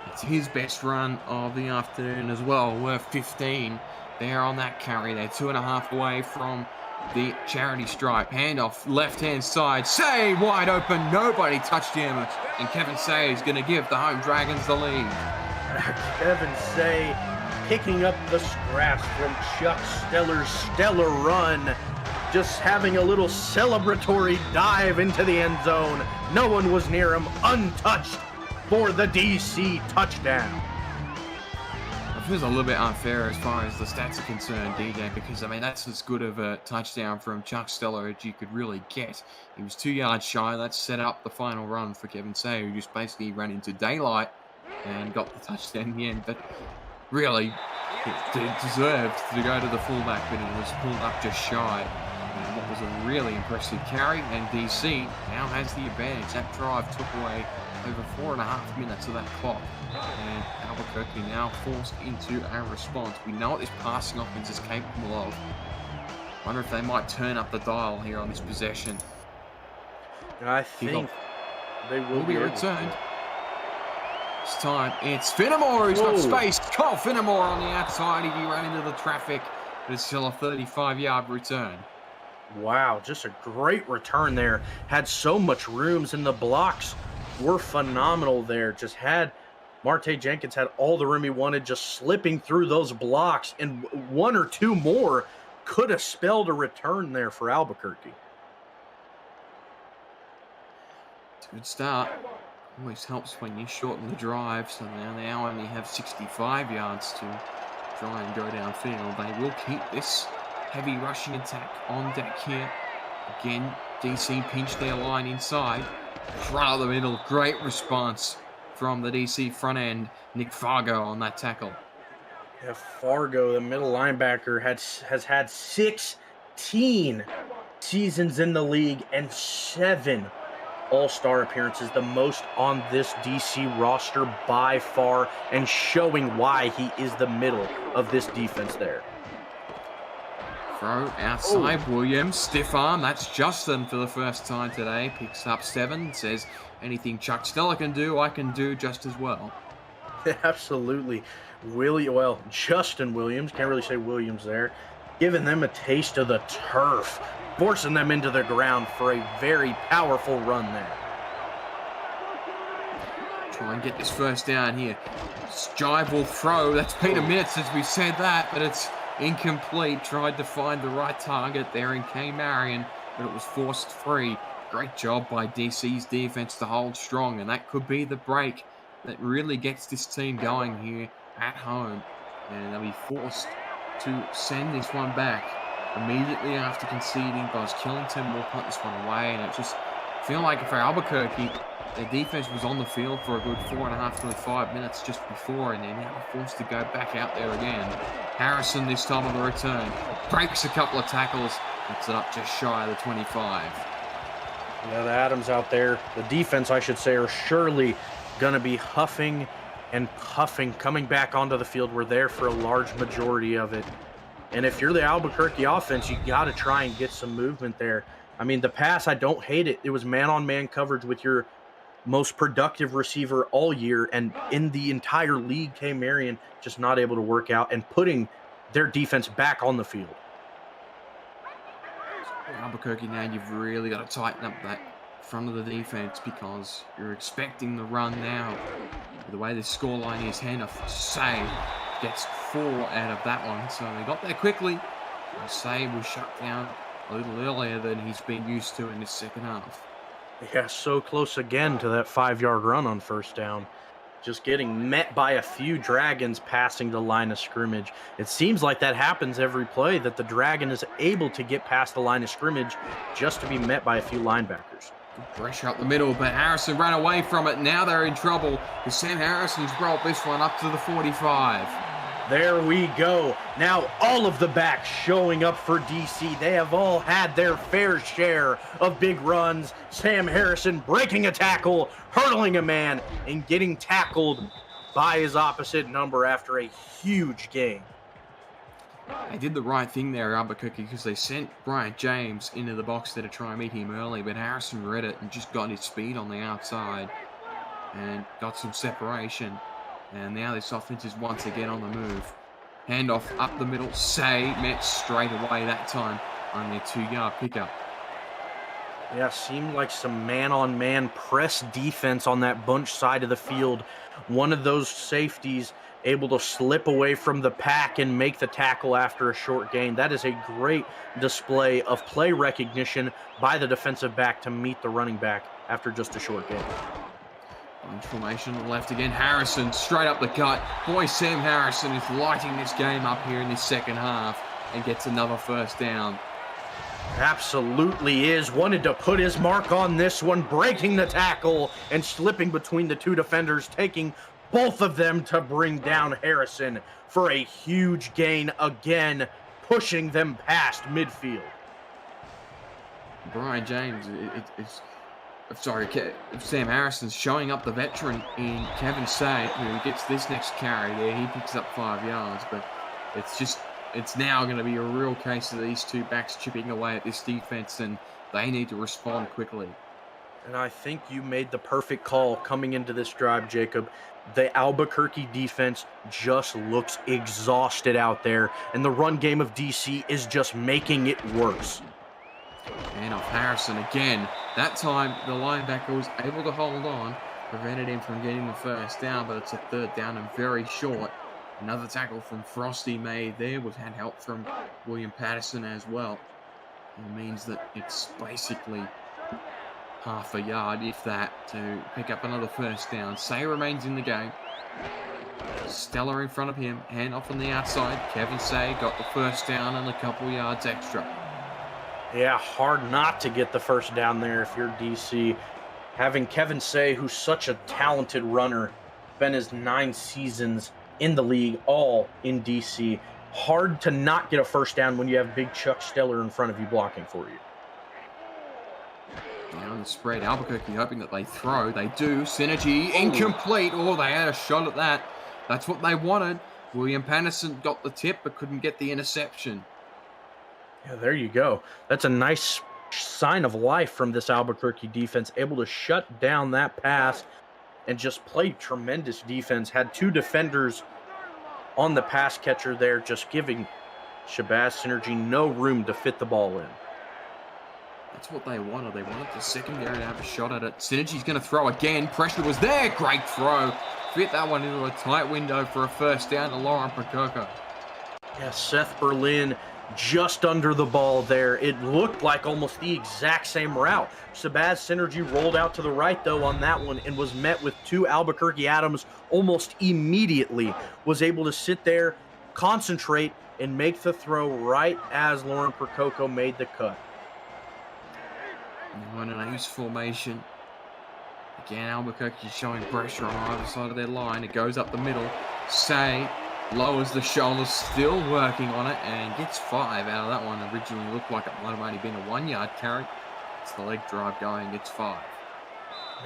It's his best run of the afternoon as well. Worth 15 there on that carry. They're 2.5 away from the charity stripe. Handoff left-hand side. Say wide open. Nobody touched him. And Kevin Say is going to give the Home Dragons the lead. Kevin Say picking up the scraps from Chuck Steller's stellar run. Just having a little celebratory dive into the end zone. No one was near him. Untouched for the DC touchdown. It feels a little bit unfair as far as the stats are concerned, DJ, because, I mean, that's as good of a touchdown from Chuck Steller as you could really get. He was 2 yards shy. That set up the final run for Kevin Say, who just basically ran into daylight and got the touchdown in the end. But really, it deserved to go to the fullback, but it was pulled up just shy. And that was a really impressive carry, and DC now has the advantage. That drive took away over 4.5 minutes of that clock, and Albuquerque now forced into a response. We know what this passing offense is capable of. Wonder if they might turn up the dial here on this possession. I think they will be returned. This time it's Finnemore who's got space. Cole Finnemore on the outside. He ran into the traffic, but it's still a 35-yard return. Wow, just a great return there. Had so much rooms, and the blocks were phenomenal there. Just had Marte Jenkins had all the room he wanted, just slipping through those blocks, and 1 or 2 more could have spelled a return there for Albuquerque. It's a good start. Always helps when you shorten the drive, so now only have 65 yards to try and go downfield. They will keep this heavy rushing attack on deck here. Again, DC pinched their line inside. Right up the middle. Great response from the DC front end. Nick Fargo on that tackle. Yeah, Fargo, the middle linebacker, has had 16 seasons in the league and 7 all-star appearances, the most on this DC roster by far, and showing why he is the middle of this defense there. Throw outside. Williams, stiff arm. That's Justin for the first time today. Picks up 7. Says, anything Chuck Stella can do, I can do just as well. Absolutely. Justin Williams, can't really say Williams there, giving them a taste of the turf, forcing them into the ground for a very powerful run there. try and get this first down here. Jive will throw. That's been a minute since we said that, but it's incomplete. Tried to find the right target there in K. Marion, but it was forced free. Great job by DC's defense to hold strong, and that could be the break that really gets this team going here at home. And they'll be forced to send this one back immediately after conceding, but Killington will punt this one away, and it just feel like for Albuquerque, their defense was on the field for a good 4.5 to 5 minutes just before, and they're now forced to go back out there again. Harrison this time on the return breaks a couple of tackles, gets it up just shy of the 25. Yeah, the Adams out there, the defense, I should say, are surely going to be huffing and puffing coming back onto the field. We're there for a large majority of it. And if you're the Albuquerque offense, you got to try and get some movement there. I mean, the pass, I don't hate it. It was man-on-man coverage with your most productive receiver all year. And in the entire league, K. Marion just not able to work out and putting their defense back on the field. Albuquerque, now you've really got to tighten up that front of the defense because you're expecting the run now. The way this scoreline is, handoff, Say gets 4 out of that one. So they got there quickly. Say was shut down a little earlier than he's been used to in this second half. Yeah, so close again to that 5-yard run on first down. Just getting met by a few Dragons passing the line of scrimmage. It seems like that happens every play, that the Dragon is able to get past the line of scrimmage just to be met by a few linebackers. Good pressure up the middle, but Harrison ran away from it. Now they're in trouble because Sam Harrison's brought this one up to the 45. There we go. Now all of the backs showing up for DC. They have all had their fair share of big runs. Sam Harrison breaking a tackle, hurdling a man, and getting tackled by his opposite number after a huge gain. They did the right thing there, Albuquerque, because they sent Bryant James into the box there to try and meet him early, but Harrison read it and just got his speed on the outside and got some separation. And now this offense is once again on the move. Handoff up the middle. Say met straight away that time. Only a 2-yard pickup. Yeah, seemed like some man-on-man press defense on that bunch side of the field. One of those safeties able to slip away from the pack and make the tackle after a short gain. That is a great display of play recognition by the defensive back to meet the running back after just a short gain. Bunch formation on the left again. Harrison straight up the gut. Boy, Sam Harrison is lighting this game up here in this second half and gets another first down. Absolutely is. Wanted to put his mark on this one, breaking the tackle and slipping between the two defenders, taking both of them to bring down Harrison for a huge gain again, pushing them past midfield. Brian James Sam Harrison's showing up the veteran in Kevin Say, who gets this next carry there. He picks up 5 yards, but it's now going to be a real case of these two backs chipping away at this defense, and they need to respond quickly. And I think you made the perfect call coming into this drive, Jacob. The Albuquerque defense just looks exhausted out there, and the run game of DC is just making it worse. And off Harrison again. That time, the linebacker was able to hold on, prevented him from getting the first down, but it's a 3rd down and very short. Another tackle from Frosty made there. We've had help from William Patterson as well. It means that it's basically half a yard, if that, to pick up another first down. Say remains in the game. Stella in front of him. Hand off on the outside. Kevin Say got the first down and a couple yards extra. Yeah, hard not to get the first down there if you're DC. Having Kevin Say, who's such a talented runner, been his 9 seasons in the league, all in DC. Hard to not get a first down when you have big Chuck Steller in front of you blocking for you. Now on the spread, Albuquerque hoping that they throw. They do. Synergy incomplete. Oh, they had a shot at that. That's what they wanted. William Patterson got the tip but couldn't get the interception. Yeah, there you go. That's a nice sign of life from this Albuquerque defense, able to shut down that pass and just play tremendous defense. Had 2 defenders on the pass catcher there, just giving Shabazz Synergy no room to fit the ball in. That's what they wanted. They wanted the secondary to have a shot at it. Synergy's going to throw again. Pressure was there. Great throw. Fit that one into a tight window for a first down to Lauren Prococo. Yeah, Seth Berlin just under the ball there. It looked like almost the exact same route. Sabaz Synergy rolled out to the right, though, on that one and was met with two Albuquerque Adams almost immediately. Was able to sit there, concentrate, and make the throw right as Lauren Prococo made the cut. Now in an ace formation. Again, Albuquerque showing pressure on either side of their line. It goes up the middle. Say lowers the shoulders, still working on it, and gets 5 out of that one. Originally looked like it might have only been a 1-yard carry. It's the leg drive going, gets 5.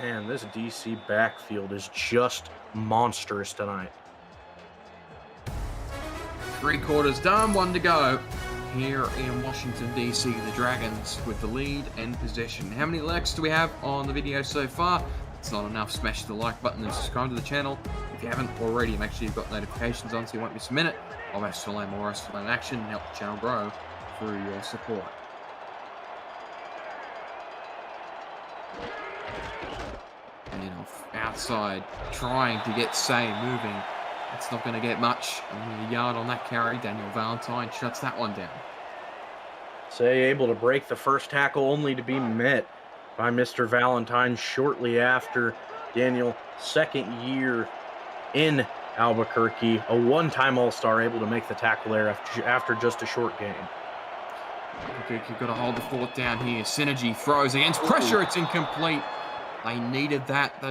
Man, this DC backfield is just monstrous tonight. 3 quarters done, 1 to go. Here in Washington, D.C., the Dragons with the lead and possession. How many likes do we have on the video so far? It's not enough. Smash the like button and subscribe to the channel. If you haven't already, make sure you've got notifications on so you won't miss a minute of SFL or SFL action and help the channel grow through your support. And off outside, trying to get Say moving. It's not going to get much. Only a yard on that carry. Daniel Valentine shuts that one down. Say able to break the first tackle only to be met by Mr. Valentine shortly after. Daniel, second year in Albuquerque, a one-time All-Star, able to make the tackle there after just a short game. Albuquerque got to hold the 4th down here. Synergy throws against pressure. It's incomplete. They needed that.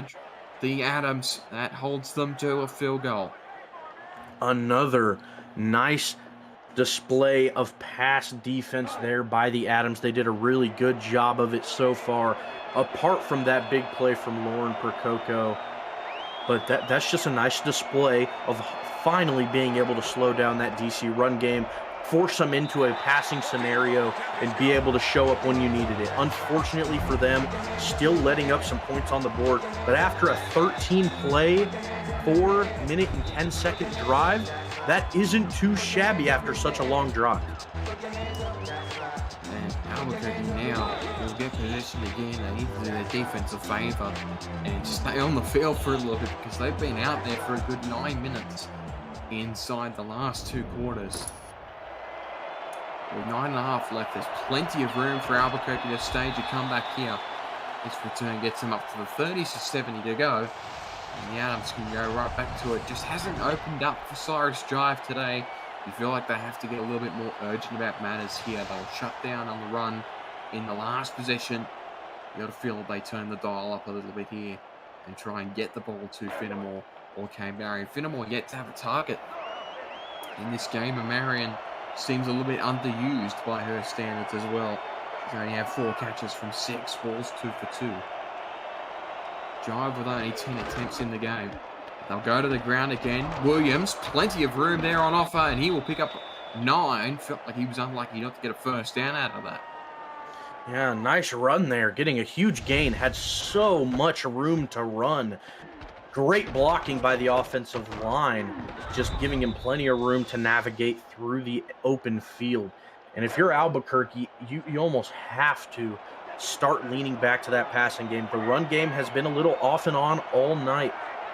The Adams, that holds them to a field goal. Another nice display of pass defense there by the Adams. They did a really good job of it so far, apart from that big play from Lauren Prococo. But that's just a nice display of finally being able to slow down that DC run game, force them into a passing scenario, and be able to show up when you needed it. Unfortunately for them, still letting up some points on the board. But after a 13-play, 4-minute and 10-second drive, that isn't too shabby after such a long drive. And Albuquerque now will get possession again. They need to do their defense a favor and stay on the field for a little bit because they've been out there for a good 9 minutes inside the last 2 quarters. With 9.5 left, there's plenty of room for Albuquerque to stage a comeback here. This return gets them up to the 30s to 70 to go. And the Adams can go right back to it. Just hasn't opened up for Cyrus Drive today. You feel like they have to get a little bit more urgent about matters here. They'll shut down on the run in the last possession. You got to feel that they turn the dial up a little bit here and try and get the ball to Finnemore or Kay Marion. Finnemore yet to have a target in this game, and Marion seems a little bit underused by her standards as well. She's only had 4 catches from 6 balls, 2 for 2. Jive with only 10 attempts in the game. They'll go to the ground again. Williams, plenty of room there on offer, and he will pick up 9. Felt like he was unlucky not to get a first down out of that. Yeah, nice run there. Getting a huge gain. Had so much room to run. Great blocking by the offensive line. Just giving him plenty of room to navigate through the open field. And if you're Albuquerque, you almost have to start leaning back to that passing game. The run game has been a little off and on all night.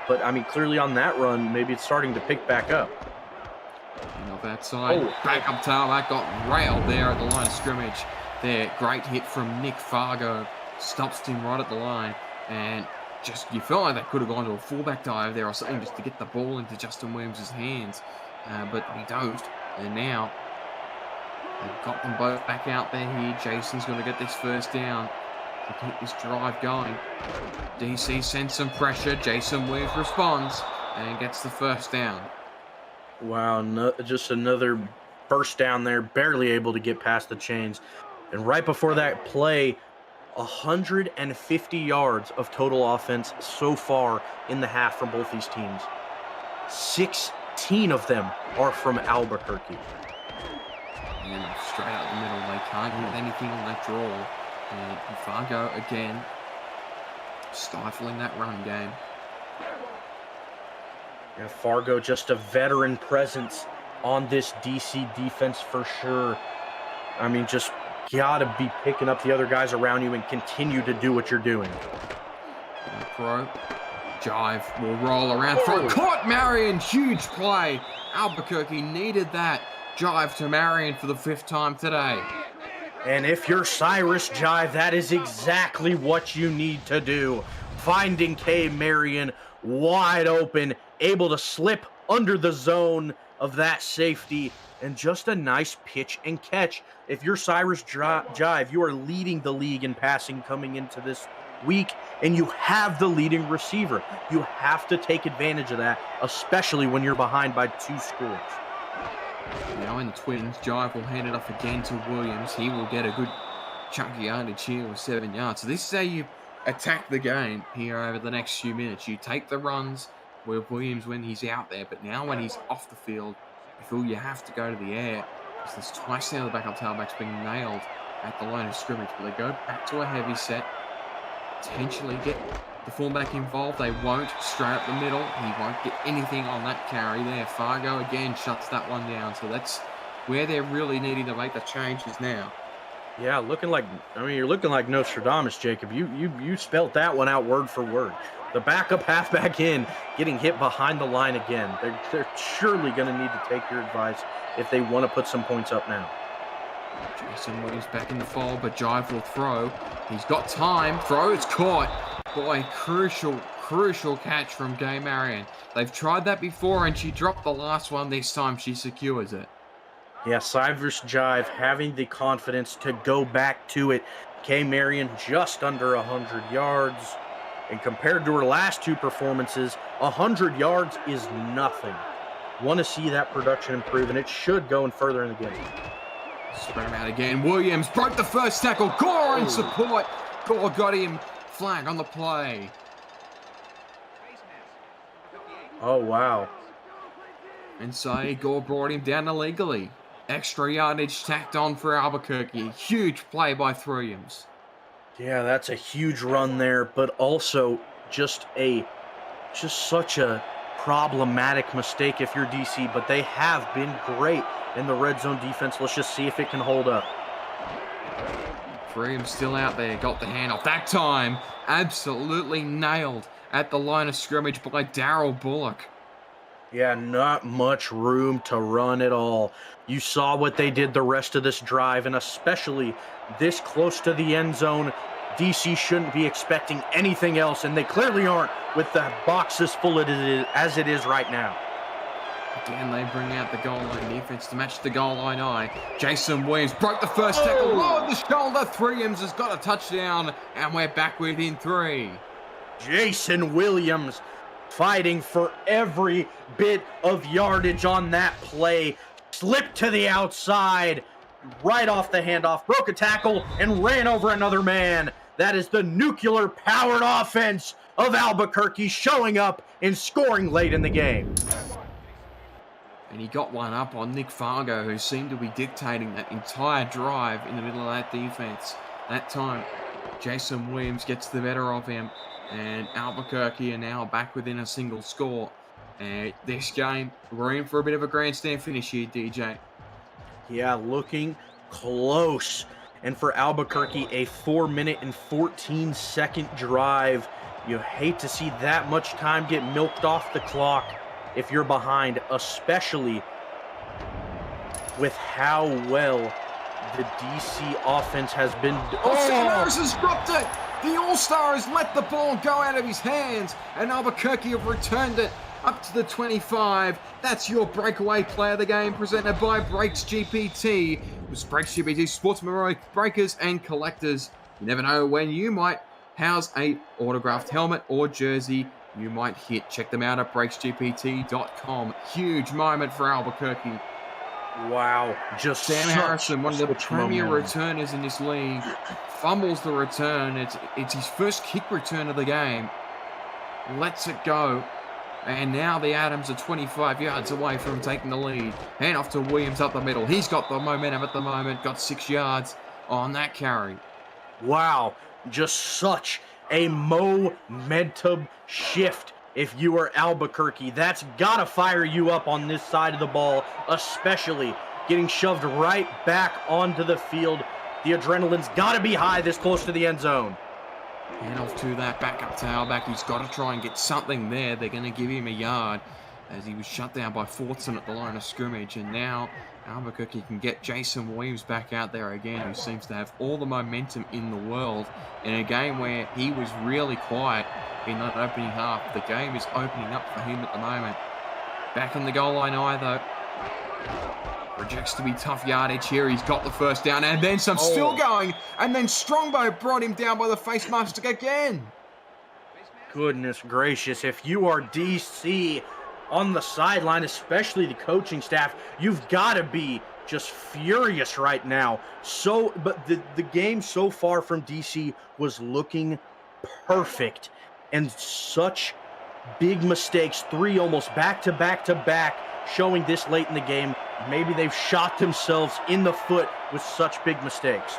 But, I mean, clearly on that run, maybe it's starting to pick back up. And off that side, back up tarmac, got railed there at the line of scrimmage. There, great hit from Nick Fargo. Stops him right at the line. And just, you feel like they could have gone to a fullback dive there or something just to get the ball into Justin Williams' hands. But he dozed. And now, they've got them both back out there here. Jason's going to get this first down to keep this drive going. DC sends some pressure. Jason Williams responds and gets the first down. Wow, just another first down there. Barely able to get past the chains. And right before that play, 150 yards of total offense so far in the half from both these teams. 16 of them are from Albuquerque. And straight out the middle, they can't get anything on that draw. And Fargo again, stifling that run game. Yeah, Fargo just a veteran presence on this DC defense for sure. I mean, just gotta be picking up the other guys around you and continue to do what you're doing. Pro jive will roll around front. Caught Marion. Huge play. Albuquerque needed that jive to Marion for the 5th time today. And if you're Cyrus Jive, that is exactly what you need to do. Finding K. Marion wide open, able to slip under the zone of that safety, and just a nice pitch and catch. If you're Cyrus Jive, you are leading the league in passing coming into this week, and you have the leading receiver. You have to take advantage of that, especially when you're behind by 2 scores. Now in the Twins, Jive will hand it off again to Williams. He will get a good chunky yardage here with 7 yards. So this is how you attack the game here over the next few minutes. You take the runs with Williams when he's out there, but now when he's off the field, you feel you have to go to the air. Because there's twice now the backup tailbacks being nailed at the line of scrimmage. But they go back to a heavy set, potentially get the fullback involved. They won't. Straight up the middle. He won't get anything on that carry there. Fargo again shuts that one down. So that's where they're really needing to make the changes now. Yeah, you're looking like Nostradamus, Jacob. You spelt that one out word for word. The backup halfback in, getting hit behind the line again. They're surely going to need to take your advice if they want to put some points up now. Jason Williams back in the fold, but Jive will throw. He's got time. Throw is caught. Boy, crucial catch from Gay Marion. They've tried that before, and she dropped the last one. This time she secures it. Yeah, Cyrus Jive having the confidence to go back to it. Kay Marion just under 100 yards. And compared to her last 2 performances, 100 yards is nothing. Want to see that production improve, and it should go in further in the game. Spread him out again. Williams broke the first tackle. Gore in support. Gore got him. Flag on the play. Oh, wow. And so Gore brought him down illegally. Extra yardage tacked on for Albuquerque. Huge play by Williams. Yeah, that's a huge run there, but also just such a problematic mistake if you're DC, but they have been great in the red zone defense. Let's just see if it can hold up. Williams still out there, got the handoff. That time, absolutely nailed at the line of scrimmage by Darrell Bullock. Yeah, not much room to run at all. You saw what they did the rest of this drive, and especially this close to the end zone, DC shouldn't be expecting anything else, and they clearly aren't with the boxes full as it is right now. Again, they bring out the goal line defense to match the goal line eye. Jason Williams broke the first tackle, lowered the shoulder. Williams has got a touchdown, and we're back within 3. Jason Williams fighting for every bit of yardage on that play. Slipped to the outside, right off the handoff, broke a tackle, and ran over another man. That is the nuclear-powered offense of Albuquerque showing up and scoring late in the game. And he got one up on Nick Fargo, who seemed to be dictating that entire drive in the middle of that defense. That time, Jason Williams gets the better of him, and Albuquerque are now back within a single score. And this game, we're in for a bit of a grandstand finish here, DJ. Yeah, looking close. And for Albuquerque, a 4-minute and 14-second drive. You hate to see that much time get milked off the clock if you're behind, especially with how well the DC offense has been. Harris has dropped it. The All-Star has let the ball go out of his hands, and Albuquerque have returned it up to the 25. That's your breakaway play of the game, presented by Breaks GPT. With Breaks GPT, sportsman breakers and collectors. You never know when you might house a autographed helmet or jersey you might hit. Check them out at breaksgpt.com. Huge moment for Albuquerque. Wow, just Sam Harrison, one of the premier returners in this league, fumbles the return. It's his first kick return of the game. Lets it go. And now the Adams are 25 yards away from taking the lead. Hand off to Williams up the middle. He's got the momentum at the moment. Got 6 yards on that carry. Wow, just such a momentum shift. If you are Albuquerque, that's got to fire you up on this side of the ball, especially getting shoved right back onto the field The adrenaline's got to be high this close to the end zone. Hand off to that backup tailback. He's got to try and get something there. They're going to give him a yard as he was shut down by Fortson at the line of scrimmage. And now Albuquerque can get Jason Williams back out there again, who seems to have all the momentum in the world in a game where he was really quiet in that opening half. The game is opening up for him at the moment. Back on the goal line either. Projects to be tough yardage here. He's got the first down and then some still going. And then Strongbow brought him down by the face mask again. Goodness gracious. If you are DC on the sideline, especially the coaching staff, you've got to be just furious right now. But the game so far from DC was looking perfect. And such big mistakes. 3 almost back to back to back. Showing this late in the game, maybe they've shot themselves in the foot with such big mistakes.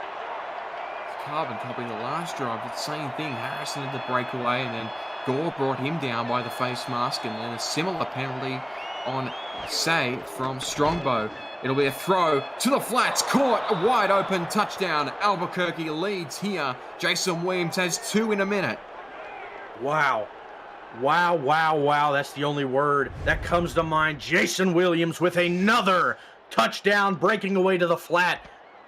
Carbon copy the last drive, but same thing. Harrison had the breakaway, and then Gore brought him down by the face mask, and then a similar penalty on Say from Strongbow. It'll be a throw to the flats, caught, a wide open touchdown. Albuquerque leads here. Jason Williams has 2 in a minute. Wow. Wow, wow, wow. That's the only word that comes to mind. Jason Williams with another touchdown, breaking away to the flat.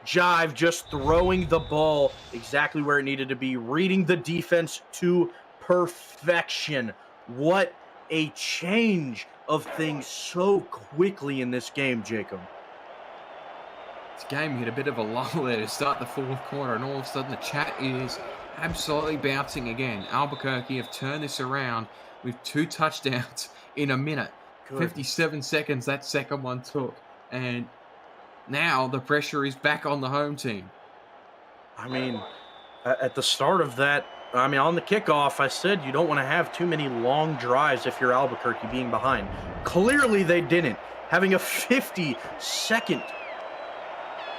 Jive just throwing the ball exactly where it needed to be, reading the defense to perfection. What a change of things so quickly in this game, Jacob. This game hit a bit of a lull there to start the fourth quarter, and all of a sudden the chat is absolutely bouncing again. Albuquerque have turned this around with 2 touchdowns in a minute. Good. 57 seconds that second one took. And now the pressure is back on the home team. I mean, at the start of that, on the kickoff, I said you don't want to have too many long drives if you're Albuquerque being behind. Clearly they didn't. Having a 50-second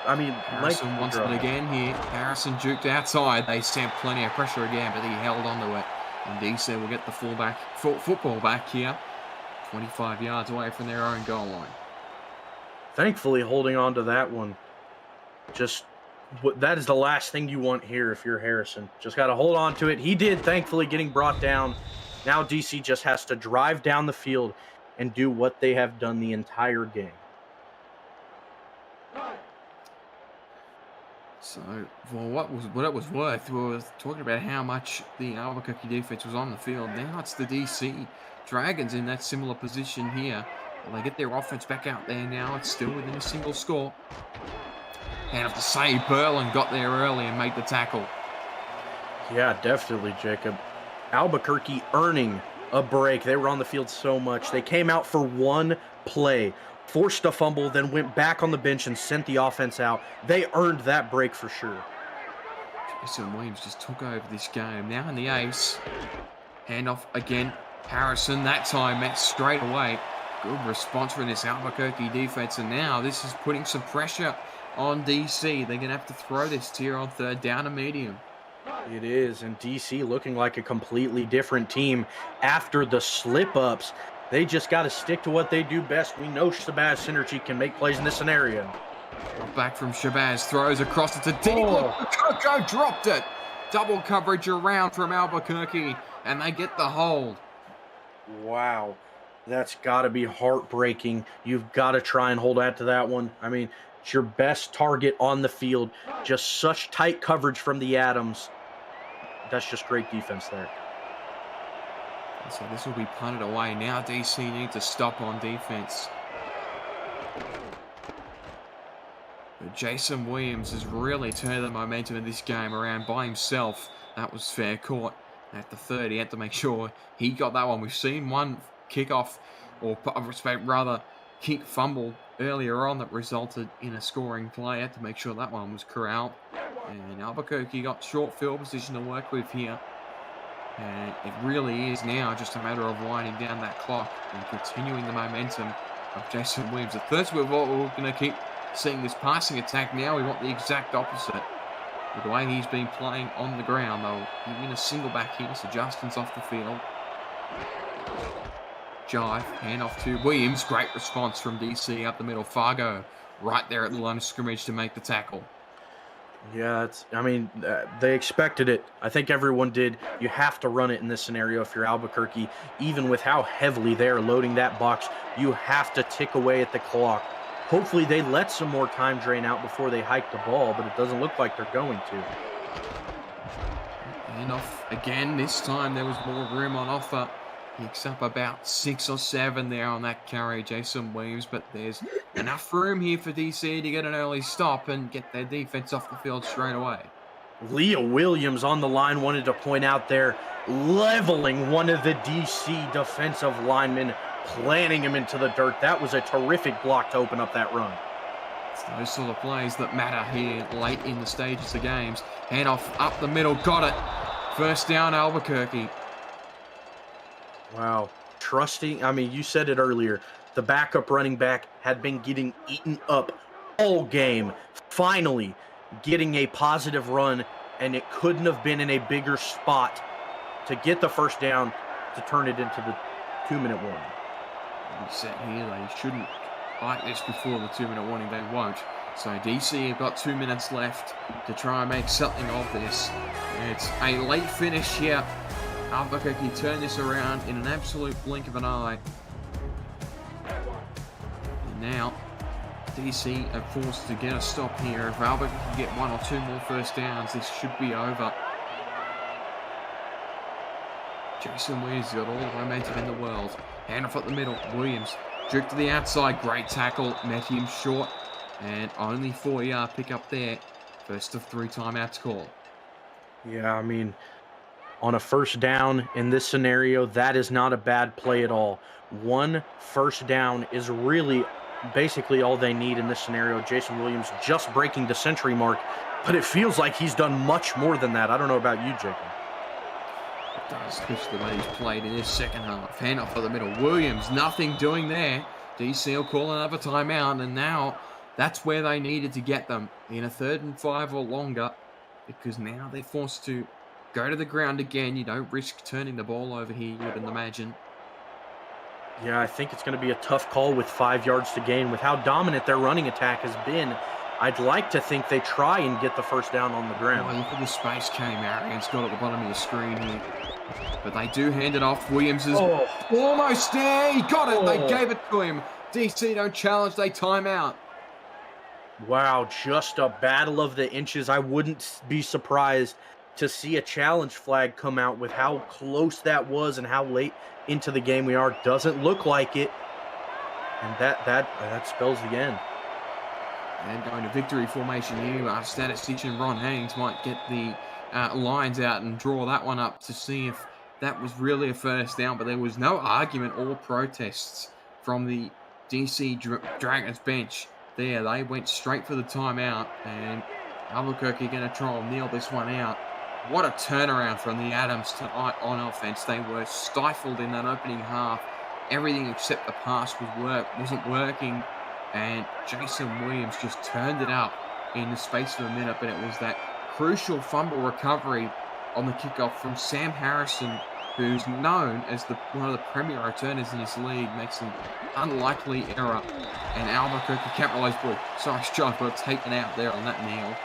Harrison wants it again here. Harrison juked outside. They sent plenty of pressure again, but he held onto it. And DC will get the football back here. 25 yards away from their own goal line. Thankfully holding on to that one. That is the last thing you want here if you're Harrison. Just got to hold on to it. He did, thankfully, getting brought down. Now DC just has to drive down the field and do what they have done the entire game. So, for what it was worth, we were talking about how much the Albuquerque defense was on the field. Now it's the DC Dragons in that similar position here. Well, they get their offense back out there now. It's still within a single score. And have to say, Berlin got there early and made the tackle. Yeah, definitely, Jacob. Albuquerque earning a break. They were on the field so much. They came out for one play, forced a fumble, then went back on the bench and sent the offense out. They earned that break for sure. Jason Williams just took over this game. Now in the ace. Handoff again. Harrison that time met straight away. Good response from this Albuquerque defense. And now this is putting some pressure on DC. They're going to have to throw this here on third down and medium. It is. And DC looking like a completely different team after the slip-ups. They just got to stick to what they do best. We know Shabazz Synergy can make plays in this scenario. Back from Shabazz, throws across it to deep. Albuquerque dropped it. Double coverage around from Albuquerque, and they get the hold. Wow. That's got to be heartbreaking. You've got to try and hold out to that one. I mean, it's your best target on the field. Just such tight coverage from the Adams. That's just great defense there. So this will be punted away. Now DC need to stop on defense. But Jason Williams has really turned the momentum of this game around by himself. That was fair caught at the 30. He had to make sure he got that one. We've seen one kickoff, or rather kick fumble earlier on that resulted in a scoring play. Had to make sure that one was corralled. And Albuquerque got short field position to work with here. And it really is now just a matter of winding down that clock and continuing the momentum of Jason Williams. At first, we're going to keep seeing this passing attack. Now we want the exact opposite. With the way he's been playing on the ground, they'll give in a single back here, so Justin's off the field. Jive, handoff to Williams. Great response from DC up the middle. Fargo right there at the line of scrimmage to make the tackle. Yeah, I mean, they expected it. I think everyone did. You have to run it in this scenario if you're Albuquerque. Even with how heavily they're loading that box, you have to tick away at the clock. Hopefully they let some more time drain out before they hike the ball, but it doesn't look like they're going to. And off again. This time there was more room on offer. Picks up about 6 or 7 there on that carry, Jason Williams. But there's enough room here for DC to get an early stop and get their defense off the field straight away. Leah Williams on the line wanted to point out there, leveling one of the DC defensive linemen, planting him into the dirt. That was a terrific block to open up that run. It's those sort of plays that matter here late in the stages of games. Handoff up the middle, got it. First down, Albuquerque. Wow. Trusting, I mean, you said it earlier. The backup running back had been getting eaten up all game. Finally getting a positive run, and it couldn't have been in a bigger spot to get the first down to turn it into the 2-minute warning. We said here they shouldn't like this before the 2-minute warning. They won't. So DC have got 2 minutes left to try and make something of this. It's a late finish here. Albuquerque turn this around in an absolute blink of an eye. And now DC are forced to get a stop here. If Albuquerque can get 1 or 2 more first downs, this should be over. Jason Williams got all the momentum in the world. Handoff up the middle. Williams jerked to the outside. Great tackle. Met him short. And only 4-yard pickup there. First of 3 timeouts called. Yeah, I mean, on a first down in this scenario, that is not a bad play at all. 1 first down is really basically all they need in this scenario. Jason Williams just breaking the century mark, but it feels like he's done much more than that. I don't know about you, Jacob. It does, especially the way he's played in his second half. Handoff up the middle. Williams, nothing doing there. DC will call another timeout, and now that's where they needed to get them in a 3rd and 5 or longer, because now they're forced to go to the ground again. You don't risk turning the ball over here, you wouldn't imagine. Yeah, I think it's going to be a tough call with 5 yards to gain. With how dominant their running attack has been, I'd like to think they try and get the first down on the ground. Oh, look at the space K-Marion's got at the bottom of your screen here. But they do hand it off. Williams is almost there. He got it. They gave it to him. DC don't challenge. They time out. Wow, just a battle of the inches. I wouldn't be surprised to see a challenge flag come out with how close that was and how late into the game we are. Doesn't look like it. And that spells the end. And going to victory formation here. Our statistician Ron Haynes might get the lines out and draw that one up to see if that was really a first down. But there was no argument or protests from the DC Dragons bench there. They went straight for the timeout, and Albuquerque going to try and kneel this one out. What a turnaround from the Adams tonight on offense. They were stifled in that opening half. Everything except the pass wasn't working, and Jason Williams just turned it up in the space of a minute. But it was that crucial fumble recovery on the kickoff from Sam Harrison, who's known as one of the premier returners in this league, makes an unlikely error, and Albuquerque capitalized. Boy, sorry, John, got taken out there on that kneel.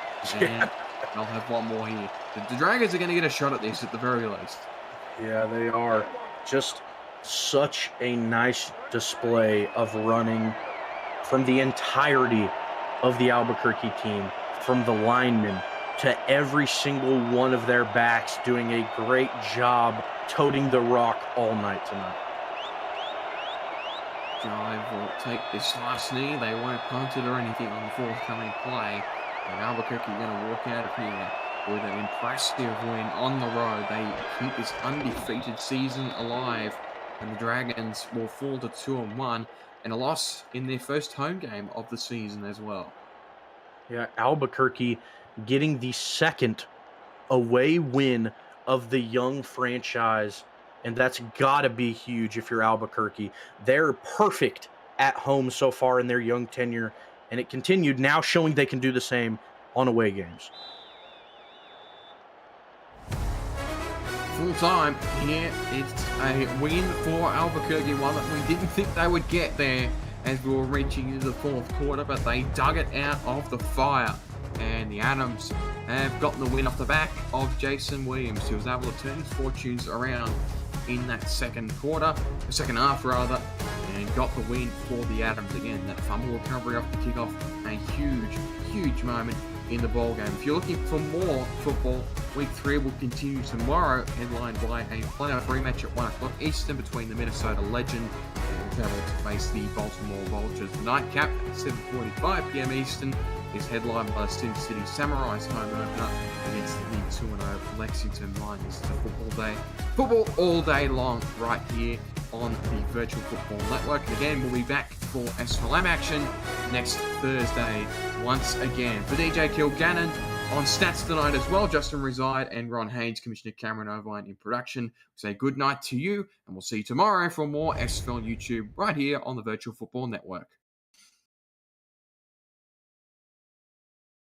And I'll have one more here. The Dragons are going to get a shot at this at the very least. Yeah, they are. Just such a nice display of running from the entirety of the Albuquerque team, from the linemen to every single one of their backs, doing a great job toting the rock all night tonight. Drive will take this last knee. They won't punt it or anything on the forthcoming play. And Albuquerque are going to walk out of here with an impressive win on the road. They keep this undefeated season alive, and the Dragons will fall to 2-1 and a loss in their first home game of the season as well. Yeah, Albuquerque getting the second away win of the young franchise, and that's got to be huge if you're Albuquerque. They're perfect at home so far in their young tenure, and it continued, now showing they can do the same on away games. Full time here, it's a win for Albuquerque, one that we didn't think they would get there as we were reaching into the fourth quarter, but they dug it out of the fire. and the Adams have gotten the win off the back of Jason Williams, who was able to turn his fortunes around in that second half rather, and got the win for the Adams again. That fumble recovery off the kickoff, a huge moment in the ball game. If you're looking for more football, Week 3 will continue tomorrow, headlined by a playoff rematch at 1 o'clock Eastern between the Minnesota Legend and travel to face the Baltimore Vultures. The nightcap at 7:45 p.m. Eastern is headlined by the Sin City Samurais home opener against the League 2-0 Lexington Lions. It's a football all day long right here on the Virtual Football Network. And again, we'll be back for SFL action next Thursday once again. For DJ Kilgannon on stats tonight as well, Justin Reside and Ron Haynes, Commissioner Cameron Irvine in production. We say good night to you, and we'll see you tomorrow for more SFL YouTube right here on the Virtual Football Network.